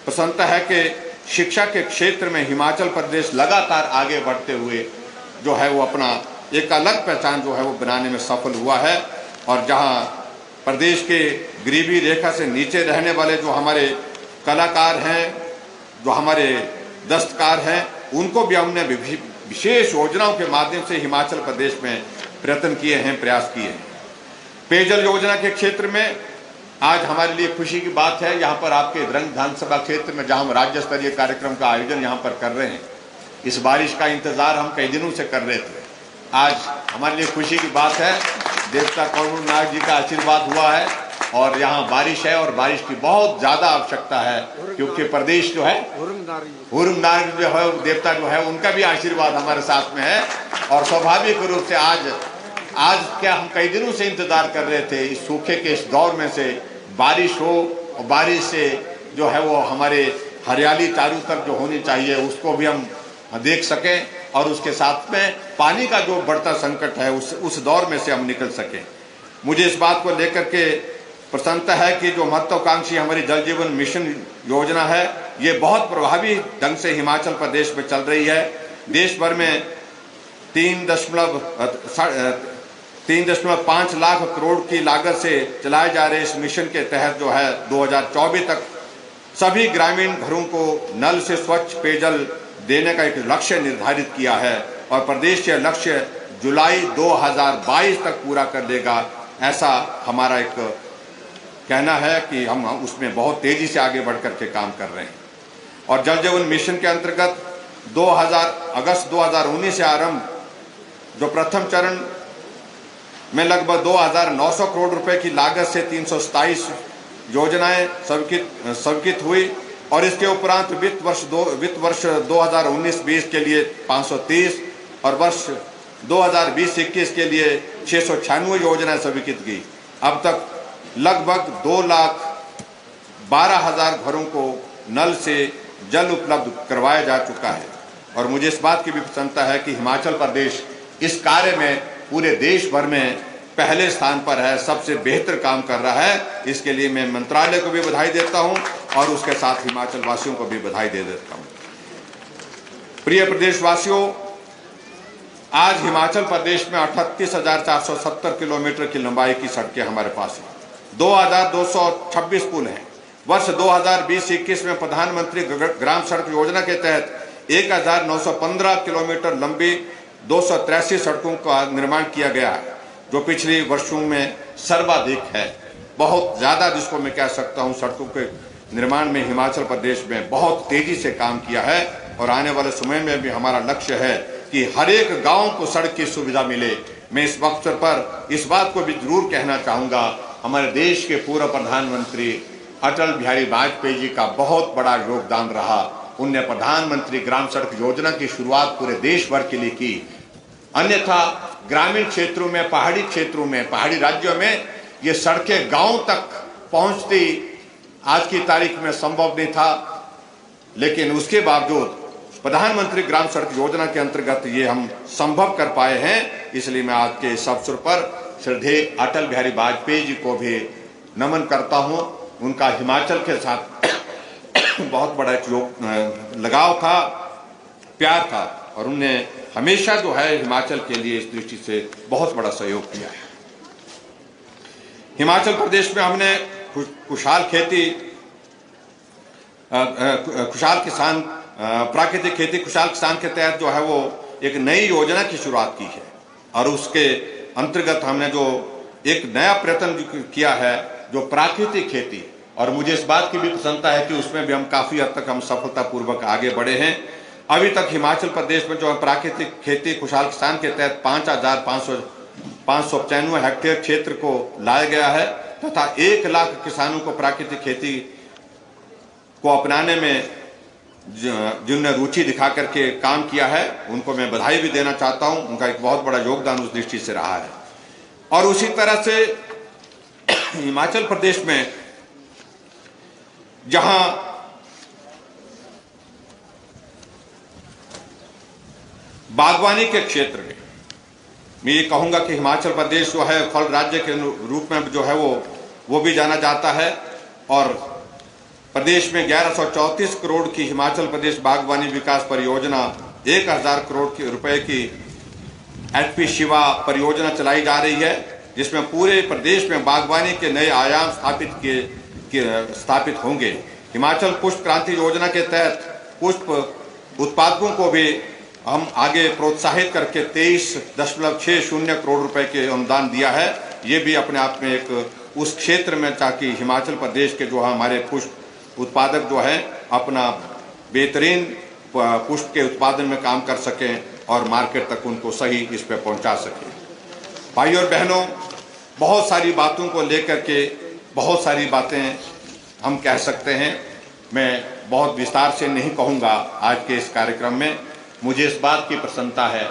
प्रसन्नता है कि शिक्षा के क्षेत्र में हिमाचल प्रदेश लगातार आगे बढ़ते हुए जो है वो अपना एक अलग पहचान जो है वो बनाने में सफल हुआ है। और जहां प्रदेश के गरीबी रेखा से नीचे रहने वाले जो हमारे कलाकार हैं, जो हमारे दस्तकार हैं, उनको भी हमने विशेष योजनाओं के माध्यम से हिमाचल प्रदेश में प्रयत्न किए हैं, प्रयास किए हैं। पेयजल योजना के क्षेत्र में आज हमारे लिए खुशी की बात है, यहाँ पर आपके द्रंग विधानसभा क्षेत्र में जहाँ हम राज्य स्तरीय कार्यक्रम का आयोजन यहाँ पर कर रहे हैं, इस बारिश का इंतजार हम कई दिनों से कर रहे थे। आज हमारे लिए खुशी की बात है, देवता करुण नाग जी का आशीर्वाद हुआ है और यहाँ बारिश है और बारिश की बहुत ज्यादा आवश्यकता है, क्योंकि प्रदेश जो है हुरुम नाग जो है देवता जो है उनका भी आशीर्वाद हमारे साथ में है। और स्वाभाविक रूप से आज क्या हम कई दिनों से इंतजार कर रहे थे, इस सूखे के इस दौर में से बारिश हो और बारिश से जो है वो हमारे हरियाली चारों तरफ जो होनी चाहिए उसको भी हम देख सकें और उसके साथ में पानी का जो बढ़ता संकट है उस दौर में से हम निकल सकें। मुझे इस बात को लेकर के प्रसन्नता है कि जो महत्वाकांक्षी हमारी जल जीवन मिशन योजना है, ये बहुत प्रभावी ढंग से हिमाचल प्रदेश में चल रही है। देश भर में 3.5 लाख करोड़ की लागत से चलाए जा रहे इस मिशन के तहत जो है 2024 तक सभी ग्रामीण घरों को नल से स्वच्छ पेयजल देने का एक लक्ष्य निर्धारित किया है और प्रदेश यह लक्ष्य जुलाई 2022 तक पूरा कर देगा, ऐसा हमारा एक कहना है कि हम उसमें बहुत तेजी से आगे बढ़ करके काम कर रहे हैं। और जल जीवन मिशन के अंतर्गत अगस्त 2019 से आरंभ जो प्रथम चरण में लगभग 2,900 करोड़ रुपए की लागत से 327 योजनाएं स्वीकृत हुई और इसके उपरांत वित्त वर्ष 2019-20 के लिए 530 और वर्ष 2020-21 के लिए 696 योजनाएं स्वीकृत की। अब तक लगभग 2,12,000 घरों को नल से जल उपलब्ध करवाया जा चुका है। और मुझे इस बात की भी प्रसन्नता है कि हिमाचल प्रदेश इस कार्य में पूरे देश भर में पहले स्थान पर है, सबसे बेहतर काम कर रहा है। इसके लिए मैं मंत्रालय को भी बधाई देता हूं और उसके साथ हिमाचल वासियों को भी बधाई दे देता हूं। प्रिय प्रदेशवासियों, आज हिमाचल प्रदेश में 38,470 किलोमीटर की लंबाई की सड़कें हमारे पास हैं, 2,226 पुल हैं। वर्ष 2020-21 में प्रधानमंत्री ग्राम सड़क योजना के तहत 1,915 किलोमीटर लंबी 283 सड़कों का निर्माण किया गया है, जो पिछले वर्षों में सर्वाधिक है। बहुत ज्यादा जिसको मैं कह सकता हूं, सड़कों के निर्माण में हिमाचल प्रदेश में बहुत तेजी से काम किया है और आने वाले समय में भी हमारा लक्ष्य है कि हर एक गांव को सड़क की सुविधा मिले, मैं इस अवसर पर इस बात को भी जरूर कहना चाहूँगा, हमारे देश के पूर्व प्रधानमंत्री अटल बिहारी वाजपेयी जी का बहुत बड़ा योगदान रहा। उनने प्रधानमंत्री ग्राम सड़क योजना की शुरुआत पूरे देश भर के लिए की। अन्यथा ग्रामीण क्षेत्रों में, पहाड़ी क्षेत्रों में, पहाड़ी राज्यों में ये सड़कें गांव तक पहुंचती आज की तारीख में संभव नहीं था, लेकिन उसके बावजूद प्रधानमंत्री ग्राम सड़क योजना के अंतर्गत ये हम संभव कर पाए हैं। इसलिए मैं आज के इस अवसर पर श्रद्धेय अटल बिहारी वाजपेयी जी को भी नमन करता हूं। उनका हिमाचल के साथ बहुत बड़ा लगाव था, प्यार था, और उनने हमेशा जो है हिमाचल के लिए इस दृष्टि से बहुत बड़ा सहयोग किया है। हिमाचल प्रदेश में हमने खुशहाल खेती, खुशहाल किसान, प्राकृतिक खेती खुशहाल किसान के तहत जो है वो एक नई योजना की शुरुआत की है, और उसके अंतर्गत हमने जो एक नया प्रयत्न किया है जो प्राकृतिक खेती, और मुझे इस बात की भी प्रसन्नता है कि उसमें भी हम काफी हद तक हम सफलतापूर्वक आगे बढ़े हैं। अभी तक हिमाचल प्रदेश में जो है प्राकृतिक खेती खुशहाल किसान के तहत 5,595 हेक्टेयर क्षेत्र को लाया गया है, तथा 1 लाख किसानों को प्राकृतिक खेती को अपनाने में जिनने रुचि दिखा करके काम किया है, उनको मैं बधाई भी देना चाहता हूं। उनका एक बहुत बड़ा योगदान उस दृष्टि से रहा है। और उसी तरह से हिमाचल प्रदेश में जहां बागवानी के क्षेत्र में मैं ये कहूंगा कि हिमाचल प्रदेश जो है फल राज्य के रूप में जो है वो भी जाना जाता है, और प्रदेश में 1134 करोड़ की हिमाचल प्रदेश बागवानी विकास परियोजना, 1000 करोड़ रुपए की HP शिवा परियोजना चलाई जा रही है, जिसमें पूरे प्रदेश में बागवानी के नए आयाम स्थापित होंगे। हिमाचल पुष्प क्रांति योजना के तहत पुष्प उत्पादकों को भी हम आगे प्रोत्साहित करके 23.60 करोड़ रुपए के अनुदान दिया है। ये भी अपने आप में एक उस क्षेत्र में, ताकि हिमाचल प्रदेश के जो हमारे पुष्प उत्पादक जो है अपना बेहतरीन पुष्प के उत्पादन में काम कर सकें और मार्केट तक उनको सही इस पे पहुंचा सकें। भाई और बहनों, बहुत सारी बातों को लेकर के बहुत सारी बातें हम कह सकते हैं। मैं बहुत विस्तार से नहीं कहूँगा आज के इस कार्यक्रम में। मुझे इस बात की प्रसन्नता है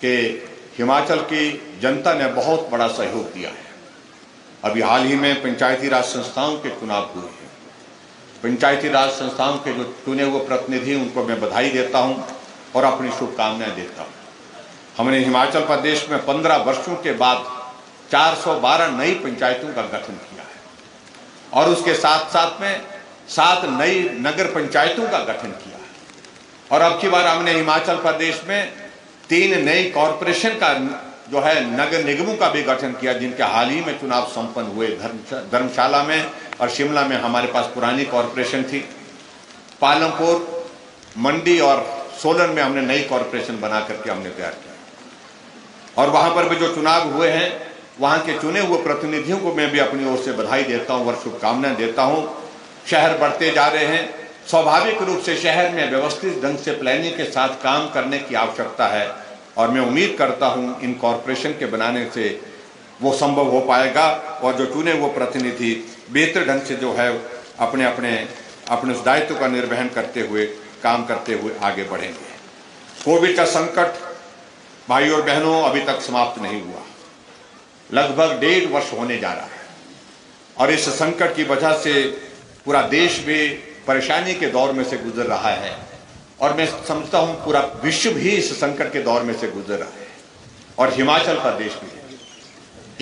कि हिमाचल की जनता ने बहुत बड़ा सहयोग दिया है। अभी हाल ही में पंचायती राज संस्थाओं के चुनाव हुए हैं। पंचायती राज संस्थाओं के जो चुने हुए प्रतिनिधि, उनको मैं बधाई देता हूं और अपनी शुभकामनाएं देता हूं। हमने हिमाचल प्रदेश में 15 वर्षों के बाद 412 नई पंचायतों का गठन किया है, और उसके साथ साथ में 7 नई नगर पंचायतों का गठन किया है, और अब की बार हमने हिमाचल प्रदेश में 3 नई कॉरपोरेशन का जो है नगर निगमों का भी गठन किया, जिनके हाल ही में चुनाव संपन्न हुए। धर्मशाला में और शिमला में हमारे पास पुरानी कॉरपोरेशन थी। पालमपुर, मंडी और सोलन में हमने नई कॉरपोरेशन बना करके हमने तैयार किया, और वहां पर भी जो चुनाव हुए हैं, वहां के चुने हुए प्रतिनिधियों को मैं भी अपनी ओर से बधाई देता हूं और शुभकामनाएं देता हूं। शहर बढ़ते जा रहे हैं, स्वाभाविक रूप से शहर में व्यवस्थित ढंग से प्लानिंग के साथ काम करने की आवश्यकता है, और मैं उम्मीद करता हूं इन कॉरपोरेशन के बनाने से वो संभव हो पाएगा, और जो चुने वो प्रतिनिधि बेहतर ढंग से जो है अपने अपने उस दायित्व का निर्वहन करते हुए, काम करते हुए आगे बढ़ेंगे। कोविड का संकट भाई और बहनों अभी तक समाप्त नहीं हुआ। लगभग 1.5 वर्ष होने जा रहा है, और इस संकट की वजह से पूरा देश भी परेशानी के दौर में से गुजर रहा है, और मैं समझता हूं पूरा विश्व भी इस संकट के दौर में से गुजर रहा है, और हिमाचल प्रदेश भी।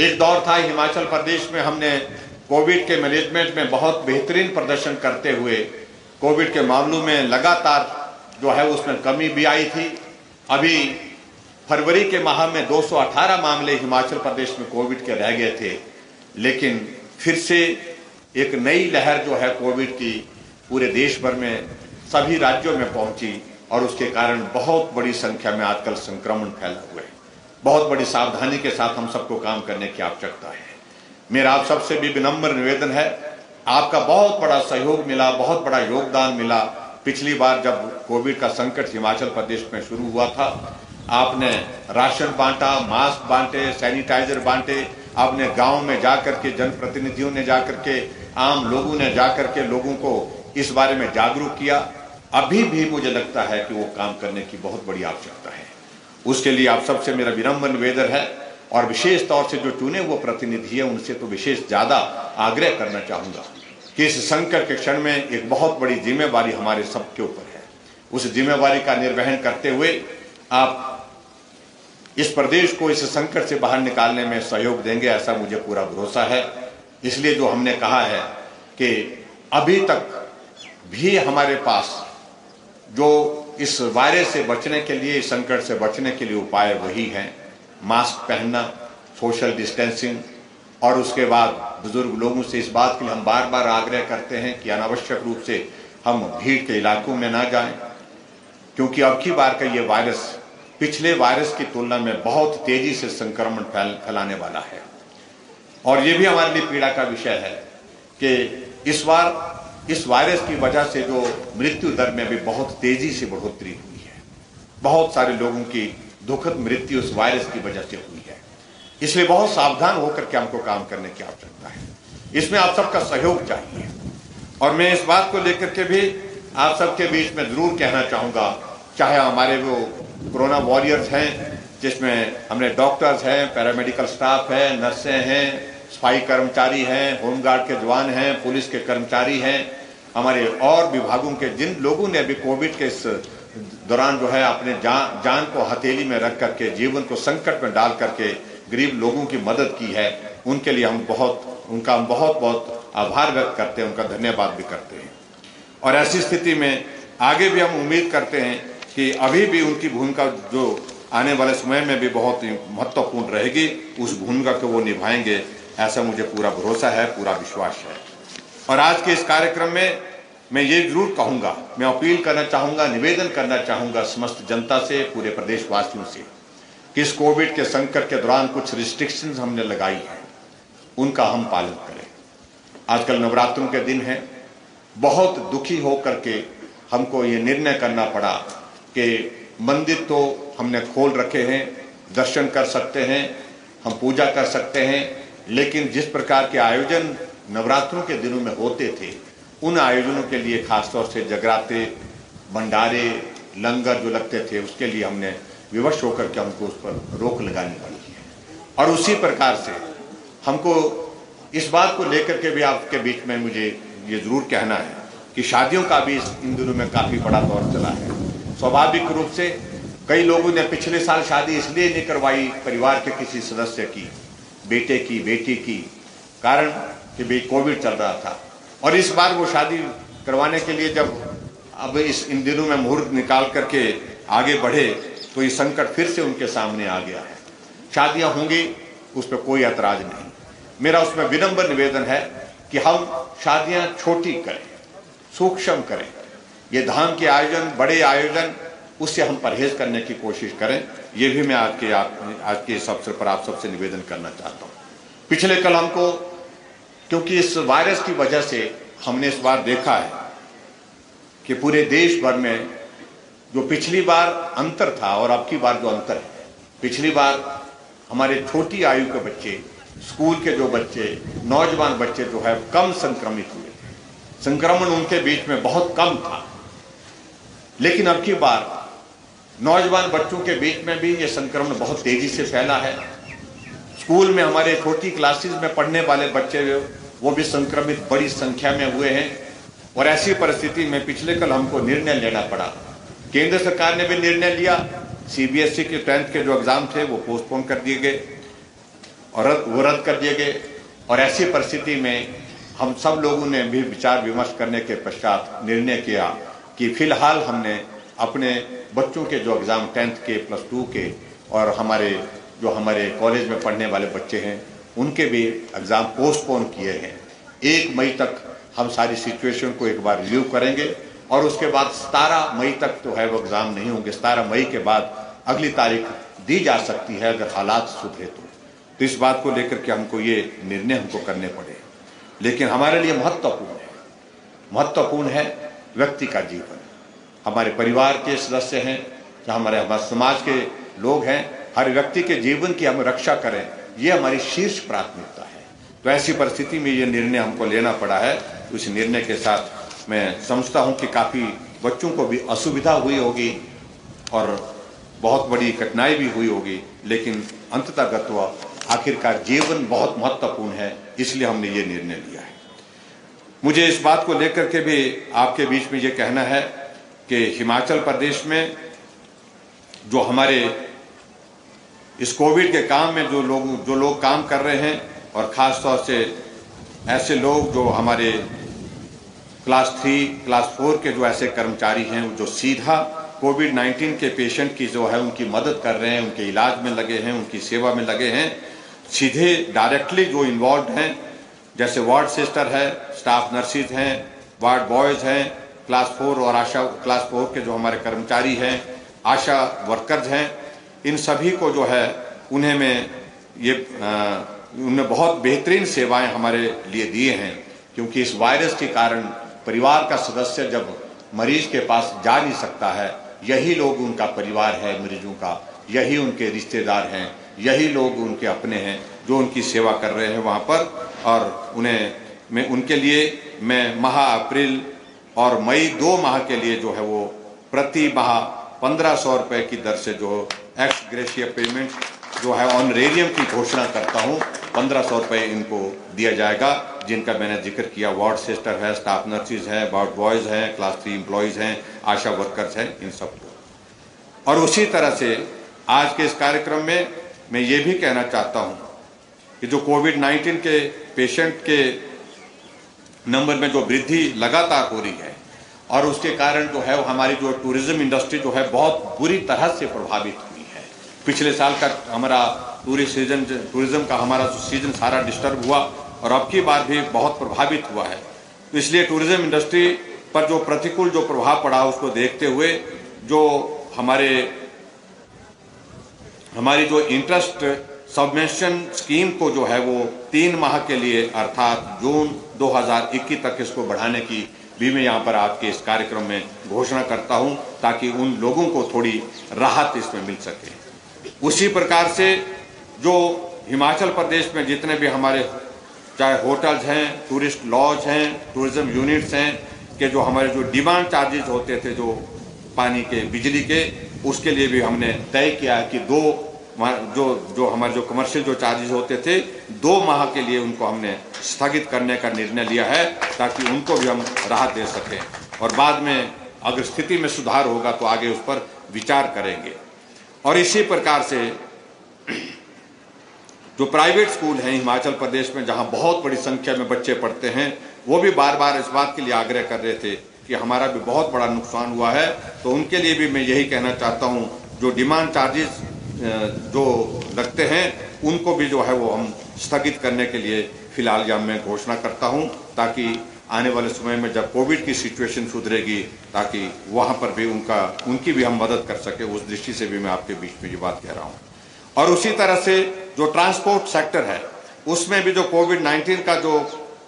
एक दौर था हिमाचल प्रदेश में हमने कोविड के मैनेजमेंट में बहुत बेहतरीन प्रदर्शन करते हुए कोविड के मामलों में लगातार जो है उसमें कमी भी आई थी। अभी फरवरी के माह में 218 मामले हिमाचल प्रदेश में कोविड के रह गए थे, लेकिन फिर से एक नई लहर जो है कोविड की पूरे देश भर में सभी राज्यों में पहुंची, और उसके कारण बहुत बड़ी संख्या में आजकल संक्रमण फैला हुआ है। बहुत बड़ी सावधानी के साथ हम सबको काम करने की आवश्यकता है। मेरा आप सबसे भी विनम्र निवेदन है, आपका बहुत बड़ा सहयोग मिला, बहुत बड़ा योगदान मिला। पिछली बार जब कोविड का संकट हिमाचल प्रदेश में शुरू हुआ था, आपने राशन बांटा, मास्क बांटे, सैनिटाइजर बांटे, आपने गांव में जाकर के जनप्रतिनिधियों ने जाकर के, आम लोगों ने जाकर के लोगों को इस बारे में जागरूक किया। अभी भी मुझे लगता है कि वो काम करने की बहुत बड़ी आवश्यकता है। उसके लिए आप सबसे मेरा विनम्र निवेदन है, और विशेष तौर से जो चुने वो प्रतिनिधि है उनसे तो विशेष ज्यादा आग्रह करना चाहूंगा कि इस संकट के क्षण में एक बहुत बड़ी जिम्मेवारी हमारे सबके ऊपर है। उस जिम्मेवारी का निर्वहन करते हुए आप इस प्रदेश को इस संकट से बाहर निकालने में सहयोग देंगे, ऐसा मुझे पूरा भरोसा है। इसलिए जो हमने कहा है कि अभी तक भी हमारे पास जो इस वायरस से बचने के लिए, इस संकट से बचने के लिए उपाय वही हैं, मास्क पहनना, सोशल डिस्टेंसिंग, और उसके बाद बुजुर्ग लोगों से इस बात के लिए हम बार बार आग्रह करते हैं कि अनावश्यक रूप से हम भीड़ के इलाकों में ना जाएं, क्योंकि अब की बार का ये वायरस पिछले वायरस की तुलना में बहुत तेजी से संक्रमण फैलाने वाला है। और ये भी हमारे लिए पीड़ा का विषय है कि इस बार इस वायरस की वजह से जो मृत्यु दर में भी बहुत तेजी से बढ़ोतरी हुई है। बहुत सारे लोगों की दुखद मृत्यु इस वायरस की वजह से हुई है। इसलिए बहुत सावधान होकर के हमको काम करने की आवश्यकता है। इसमें आप सबका सहयोग चाहिए, और मैं इस बात को लेकर के भी आप सबके बीच में जरूर कहना चाहूंगा, चाहे हमारे वो कोरोना वॉरियर्स हैं, जिसमें हमने डॉक्टर्स हैं, पैरामेडिकल स्टाफ है, नर्सें हैं, सफाई कर्मचारी हैं, होमगार्ड के जवान हैं, पुलिस के कर्मचारी हैं, हमारे और विभागों के जिन लोगों ने अभी कोविड के इस दौरान जो है अपने जान को हथेली में रख करके, जीवन को संकट में डाल करके गरीब लोगों की मदद की है, उनके लिए हम उनका बहुत बहुत आभार व्यक्त करते हैं, उनका धन्यवाद भी करते हैं। और ऐसी स्थिति में आगे भी हम उम्मीद करते हैं कि अभी भी उनकी भूमिका जो आने वाले समय में भी बहुत महत्वपूर्ण रहेगी, उस भूमिका को वो निभाएंगे, ऐसा मुझे पूरा भरोसा है, पूरा विश्वास है। और आज के इस कार्यक्रम में मैं ये जरूर कहूँगा, मैं अपील करना चाहूँगा, निवेदन करना चाहूँगा समस्त जनता से, पूरे प्रदेशवासियों से, कि इस कोविड के संकट के दौरान कुछ रिस्ट्रिक्शंस हमने लगाई है, उनका हम पालन करें। आजकल नवरात्रों के दिन हैं, बहुत दुखी होकर के हमको ये निर्णय करना पड़ा कि मंदिर तो हमने खोल रखे हैं, दर्शन कर सकते हैं, हम पूजा कर सकते हैं, लेकिन जिस प्रकार के आयोजन नवरात्रों के दिनों में होते थे, उन आयोजनों के लिए खासतौर से जगराते, भंडारे, लंगर जो लगते थे, उसके लिए हमने विवश होकर के हमको उस पर रोक लगानी पड़ी है। और उसी प्रकार से हमको इस बात को लेकर के भी आपके बीच में मुझे ये जरूर कहना है कि शादियों का भी इन दिनों में काफ़ी बड़ा दौर चला है। स्वाभाविक रूप से कई लोगों ने पिछले साल शादी इसलिए नहीं करवाई परिवार के किसी सदस्य की, बेटे की, बेटी की, कारण कि भाई कोविड चल रहा था। और इस बार वो शादी करवाने के लिए जब अब इन दिनों में मुहूर्त निकाल करके आगे बढ़े, तो ये संकट फिर से उनके सामने आ गया है। शादियां होंगी, उस पर कोई ऐतराज नहीं। मेरा उसमें विनम्र निवेदन है कि हम शादियां छोटी करें, सूक्ष्म करें। ये धाम के आयोजन, बड़े आयोजन, उससे हम परहेज करने की कोशिश करें। ये भी मैं आज के इस अवसर पर आप सबसे निवेदन करना चाहता हूँ। पिछले कल हमको, क्योंकि इस वायरस की वजह से हमने इस बार देखा है कि पूरे देश भर में जो पिछली बार अंतर था और अब की बार जो अंतर है, पिछली बार हमारे छोटी आयु के बच्चे, स्कूल के जो बच्चे, नौजवान बच्चे जो है कम संक्रमित हुए थे, संक्रमण उनके बीच में बहुत कम था। लेकिन अब की बार नौजवान बच्चों के बीच में भी ये संक्रमण बहुत तेजी से फैला है। स्कूल में हमारे छोटी क्लासेस में पढ़ने वाले बच्चे वो भी संक्रमित बड़ी संख्या में हुए हैं। और ऐसी परिस्थिति में पिछले कल हमको निर्णय लेना पड़ा। केंद्र सरकार ने भी निर्णय लिया, सीबीएसई के 10th के जो एग्जाम थे वो पोस्टपोन कर दिए गए और वो रद्द कर दिए गए। और ऐसी परिस्थिति में हम सब लोगों ने भी विचार विमर्श करने के पश्चात निर्णय किया कि फिलहाल हमने अपने बच्चों के जो एग्ज़ाम 10th के, +2 के और हमारे कॉलेज में पढ़ने वाले बच्चे हैं, उनके भी एग्ज़ाम पोस्टपोन किए हैं। 1 मई तक हम सारी सिचुएशन को एक बार रिव्यू करेंगे और उसके बाद 17 मई तक तो है वो एग्ज़ाम नहीं होंगे। 17 मई के बाद अगली तारीख दी जा सकती है अगर हालात सुधरे तो इस बात को लेकर के हमको ये निर्णय करने पड़े। लेकिन हमारे लिए महत्वपूर्ण है व्यक्ति का जीवन। हमारे परिवार के सदस्य हैं, हमारे समाज के लोग हैं, हर व्यक्ति के जीवन की हम रक्षा करें, ये हमारी शीर्ष प्राथमिकता है। तो ऐसी परिस्थिति में ये निर्णय हमको लेना पड़ा है। तो इस निर्णय के साथ मैं समझता हूँ कि काफ़ी बच्चों को भी असुविधा हुई होगी और बहुत बड़ी कठिनाई भी हुई होगी, लेकिन अंततः आखिरकार जीवन बहुत महत्वपूर्ण है, इसलिए हमने ये निर्णय लिया है। मुझे इस बात को लेकर के भी आपके बीच में ये कहना है कि हिमाचल प्रदेश में जो हमारे इस कोविड के काम में जो लोग काम कर रहे हैं, और ख़ास तौर से ऐसे लोग जो हमारे क्लास 3, क्लास 4 के जो ऐसे कर्मचारी हैं जो सीधा कोविड-19 के पेशेंट की जो है उनकी मदद कर रहे हैं, उनके इलाज में लगे हैं, उनकी सेवा में लगे हैं, सीधे डायरेक्टली जो इन्वॉल्व हैं, जैसे वार्ड सिस्टर है, स्टाफ नर्सिस हैं, वार्ड बॉयज़ हैं, क्लास 4 और आशा क्लास 4 के जो हमारे कर्मचारी हैं, आशा वर्कर्स हैं, इन सभी को जो है उन्होंने बहुत बेहतरीन सेवाएं हमारे लिए दिए हैं। क्योंकि इस वायरस के कारण परिवार का सदस्य जब मरीज के पास जा नहीं सकता है, यही लोग उनका परिवार है, मरीजों का यही उनके रिश्तेदार हैं, यही लोग उनके अपने हैं जो उनकी सेवा कर रहे हैं वहाँ पर। और उनके लिए मैं माह अप्रैल और मई 2 माह के लिए जो है वो प्रति माह 1500 रुपये की दर से जो एक्स ग्रेशिया पेमेंट जो है ऑनरेरियम की घोषणा करता हूँ। 1500 रुपये इनको दिया जाएगा, जिनका मैंने जिक्र किया। वार्ड सिस्टर है, स्टाफ नर्सिस हैं, वार्ड बॉयज़ हैं, क्लास 3 एम्प्लॉयज़ हैं, आशा वर्कर्स हैं, इन सबको। और उसी तरह से आज के इस कार्यक्रम में मैं ये भी कहना चाहता हूँ कि जो कोविड-19 के पेशेंट के नंबर में जो वृद्धि लगातार हो रही है, और उसके कारण जो है हमारी जो टूरिज्म इंडस्ट्री जो है बहुत बुरी तरह से प्रभावित हुई है। पिछले साल का हमारा टूरिज्म का हमारा सीजन सारा डिस्टर्ब हुआ, और अब की बार भी बहुत प्रभावित हुआ है। तो इसलिए टूरिज्म इंडस्ट्री पर जो प्रतिकूल जो प्रभाव पड़ा उसको देखते हुए जो हमारी जो इंटरेस्ट सबवेंशन स्कीम को जो है वो 3 माह के लिए अर्थात जून 2021 तक इसको बढ़ाने की भी मैं यहाँ पर आपके इस कार्यक्रम में घोषणा करता हूँ, ताकि उन लोगों को थोड़ी राहत इसमें मिल सके। उसी प्रकार से जो हिमाचल प्रदेश में जितने भी हमारे चाहे होटल्स हैं, टूरिस्ट लॉज हैं, टूरिज्म यूनिट्स हैं, के जो हमारे जो डिमांड चार्जेस होते थे जो पानी के, बिजली के, उसके लिए भी हमने तय किया है कि जो हमारे जो कमर्शियल जो चार्जेस होते थे 2 माह के लिए उनको हमने स्थगित करने का निर्णय लिया है, ताकि उनको भी हम राहत दे सकें। और बाद में अगर स्थिति में सुधार होगा तो आगे उस पर विचार करेंगे। और इसी प्रकार से जो प्राइवेट स्कूल हैं हिमाचल प्रदेश में, जहां बहुत बड़ी संख्या में बच्चे पढ़ते हैं, वो भी बार बार इस बात के लिए आग्रह कर रहे थे कि हमारा भी बहुत बड़ा नुकसान हुआ है। तो उनके लिए भी मैं यही कहना चाहता हूं, जो डिमांड चार्जेस जो लगते हैं उनको भी जो है वो हम स्थगित करने के लिए फिलहाल यह मैं घोषणा करता हूं, ताकि आने वाले समय में जब कोविड की सिचुएशन सुधरेगी, ताकि वहां पर भी उनकी भी हम मदद कर सके। उस दृष्टि से भी मैं आपके बीच में ये बात कह रहा हूं। और उसी तरह से जो ट्रांसपोर्ट सेक्टर है, उसमें भी जो कोविड-19 का जो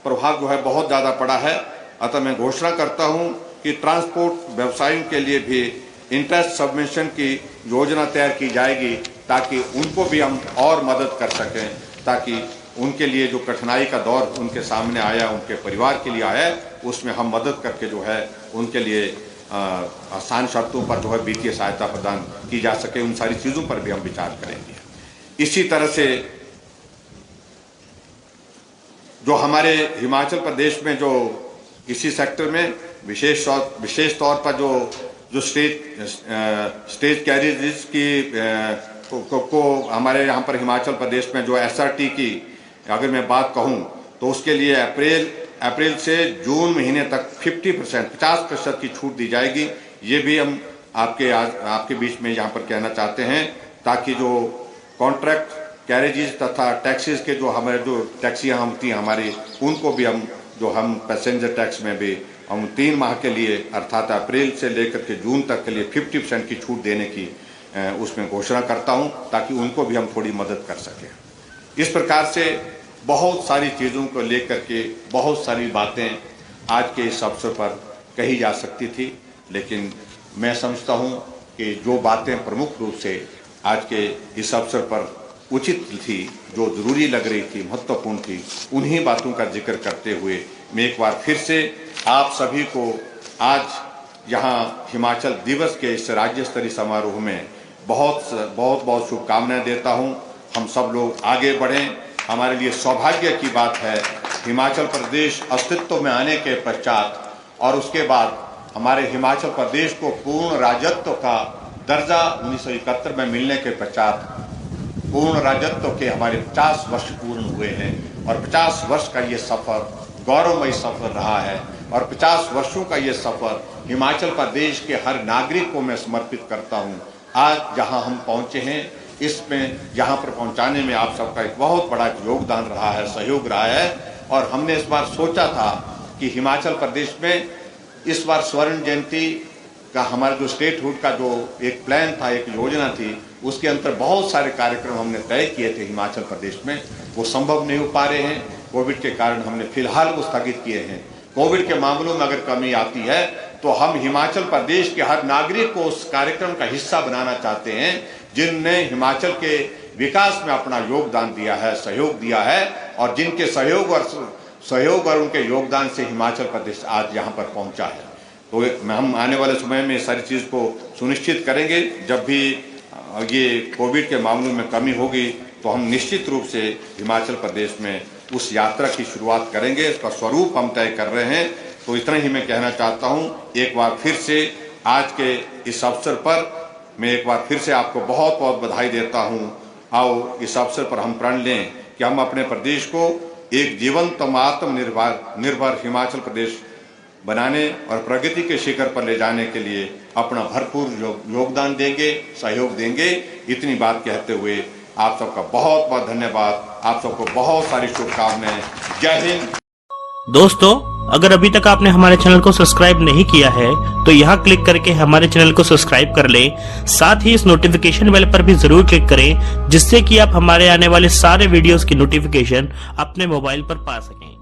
प्रभाव जो है बहुत ज़्यादा पड़ा है। अतः मैं घोषणा करता हूं कि ट्रांसपोर्ट व्यवसायियों के लिए भी इंटरेस्ट सबवेंशन की योजना तैयार की जाएगी, ताकि उनको भी हम और मदद कर सकें, ताकि उनके लिए जो कठिनाई का दौर उनके सामने आया, उनके परिवार के लिए आया, उसमें हम मदद करके जो है उनके लिए आसान शर्तों पर जो है वित्तीय सहायता प्रदान की जा सके। उन सारी चीज़ों पर भी हम विचार करेंगे। इसी तरह से जो हमारे हिमाचल प्रदेश में जो इसी सेक्टर में विशेष तौर पर जो स्टेज कैरियर्स की को हमारे यहाँ पर हिमाचल प्रदेश में जो SRT की अगर मैं बात कहूँ तो उसके लिए अप्रैल से जून महीने तक 50% की छूट दी जाएगी। ये भी हम आपके बीच में यहाँ पर कहना चाहते हैं, ताकि जो कॉन्ट्रैक्ट कैरेजेस तथा टैक्सीज के जो हमारे जो टैक्सियाँ होती हैं हमारी, उनको भी हम पैसेंजर टैक्स में भी हम 3 माह के लिए अर्थात अप्रैल से लेकर के जून तक के लिए 50% की छूट देने की उसमें घोषणा करता हूं, ताकि उनको भी हम थोड़ी मदद कर सकें। इस प्रकार से बहुत सारी चीज़ों को लेकर के बहुत सारी बातें आज के इस अवसर पर कही जा सकती थी, लेकिन मैं समझता हूं कि जो बातें प्रमुख रूप से आज के इस अवसर पर उचित थी, जो जरूरी लग रही थी, महत्वपूर्ण थी, उन्हीं बातों का जिक्र करते हुए मैं एक बार फिर से आप सभी को आज यहाँ हिमाचल दिवस के इस राज्य स्तरीय समारोह में बहुत शुभकामनाएं देता हूँ। हम सब लोग आगे बढ़ें। हमारे लिए सौभाग्य की बात है, हिमाचल प्रदेश अस्तित्व में आने के पश्चात और उसके बाद हमारे हिमाचल प्रदेश को पूर्ण राज्यत्व का दर्जा 1971 में मिलने के पश्चात पूर्ण राज्यत्व के हमारे 50 वर्ष पूर्ण हुए हैं और 50 वर्ष का ये सफर गौरवमयी सफर रहा है और 50 वर्षों का ये सफर हिमाचल प्रदेश के हर नागरिक को मैं समर्पित करता हूँ। आज जहाँ हम पहुँचे हैं, इसमें यहाँ पर पहुँचाने में आप सबका एक बहुत बड़ा योगदान रहा है, सहयोग रहा है। और हमने इस बार सोचा था कि हिमाचल प्रदेश में इस बार स्वर्ण जयंती का हमारा जो स्टेटहुड का जो एक प्लान था, एक योजना थी, उसके अंतर बहुत सारे कार्यक्रम हमने तय किए थे हिमाचल प्रदेश में, वो संभव नहीं हो पा रहे हैं। कोविड के कारण हमने फिलहाल वो स्थगित किए हैं। कोविड के मामलों में अगर कमी आती है तो हम हिमाचल प्रदेश के हर नागरिक को उस कार्यक्रम का हिस्सा बनाना चाहते हैं, जिनने हिमाचल के विकास में अपना योगदान दिया है, सहयोग दिया है और जिनके सहयोग और उनके योगदान से हिमाचल प्रदेश आज यहाँ पर पहुँचा है। तो हम आने वाले समय में सारी चीज़ को सुनिश्चित करेंगे। जब भी ये कोविड के मामलों में कमी होगी तो हम निश्चित रूप से हिमाचल प्रदेश में उस यात्रा की शुरुआत करेंगे। इसका स्वरूप हम तय कर रहे हैं। तो इतना ही मैं कहना चाहता हूँ। एक बार फिर से आज के इस अवसर पर मैं एक बार फिर से आपको बहुत बहुत बधाई देता हूँ। आओ इस अवसर पर हम प्रण लें कि हम अपने प्रदेश को एक जीवंत आत्मनिर्भर हिमाचल प्रदेश बनाने और प्रगति के शिखर पर ले जाने के लिए अपना भरपूर योगदान देंगे, सहयोग देंगे। इतनी बात कहते हुए आप सबका बहुत बहुत धन्यवाद। आप सबको बहुत सारी शुभकामनाएं। जय हिंद। दोस्तों, अगर अभी तक आपने हमारे चैनल को सब्सक्राइब नहीं किया है तो यहाँ क्लिक करके हमारे चैनल को सब्सक्राइब कर लें। साथ ही इस नोटिफिकेशन बेल पर भी जरूर क्लिक करें, जिससे कि आप हमारे आने वाले सारे वीडियोस की नोटिफिकेशन अपने मोबाइल पर पा सकें।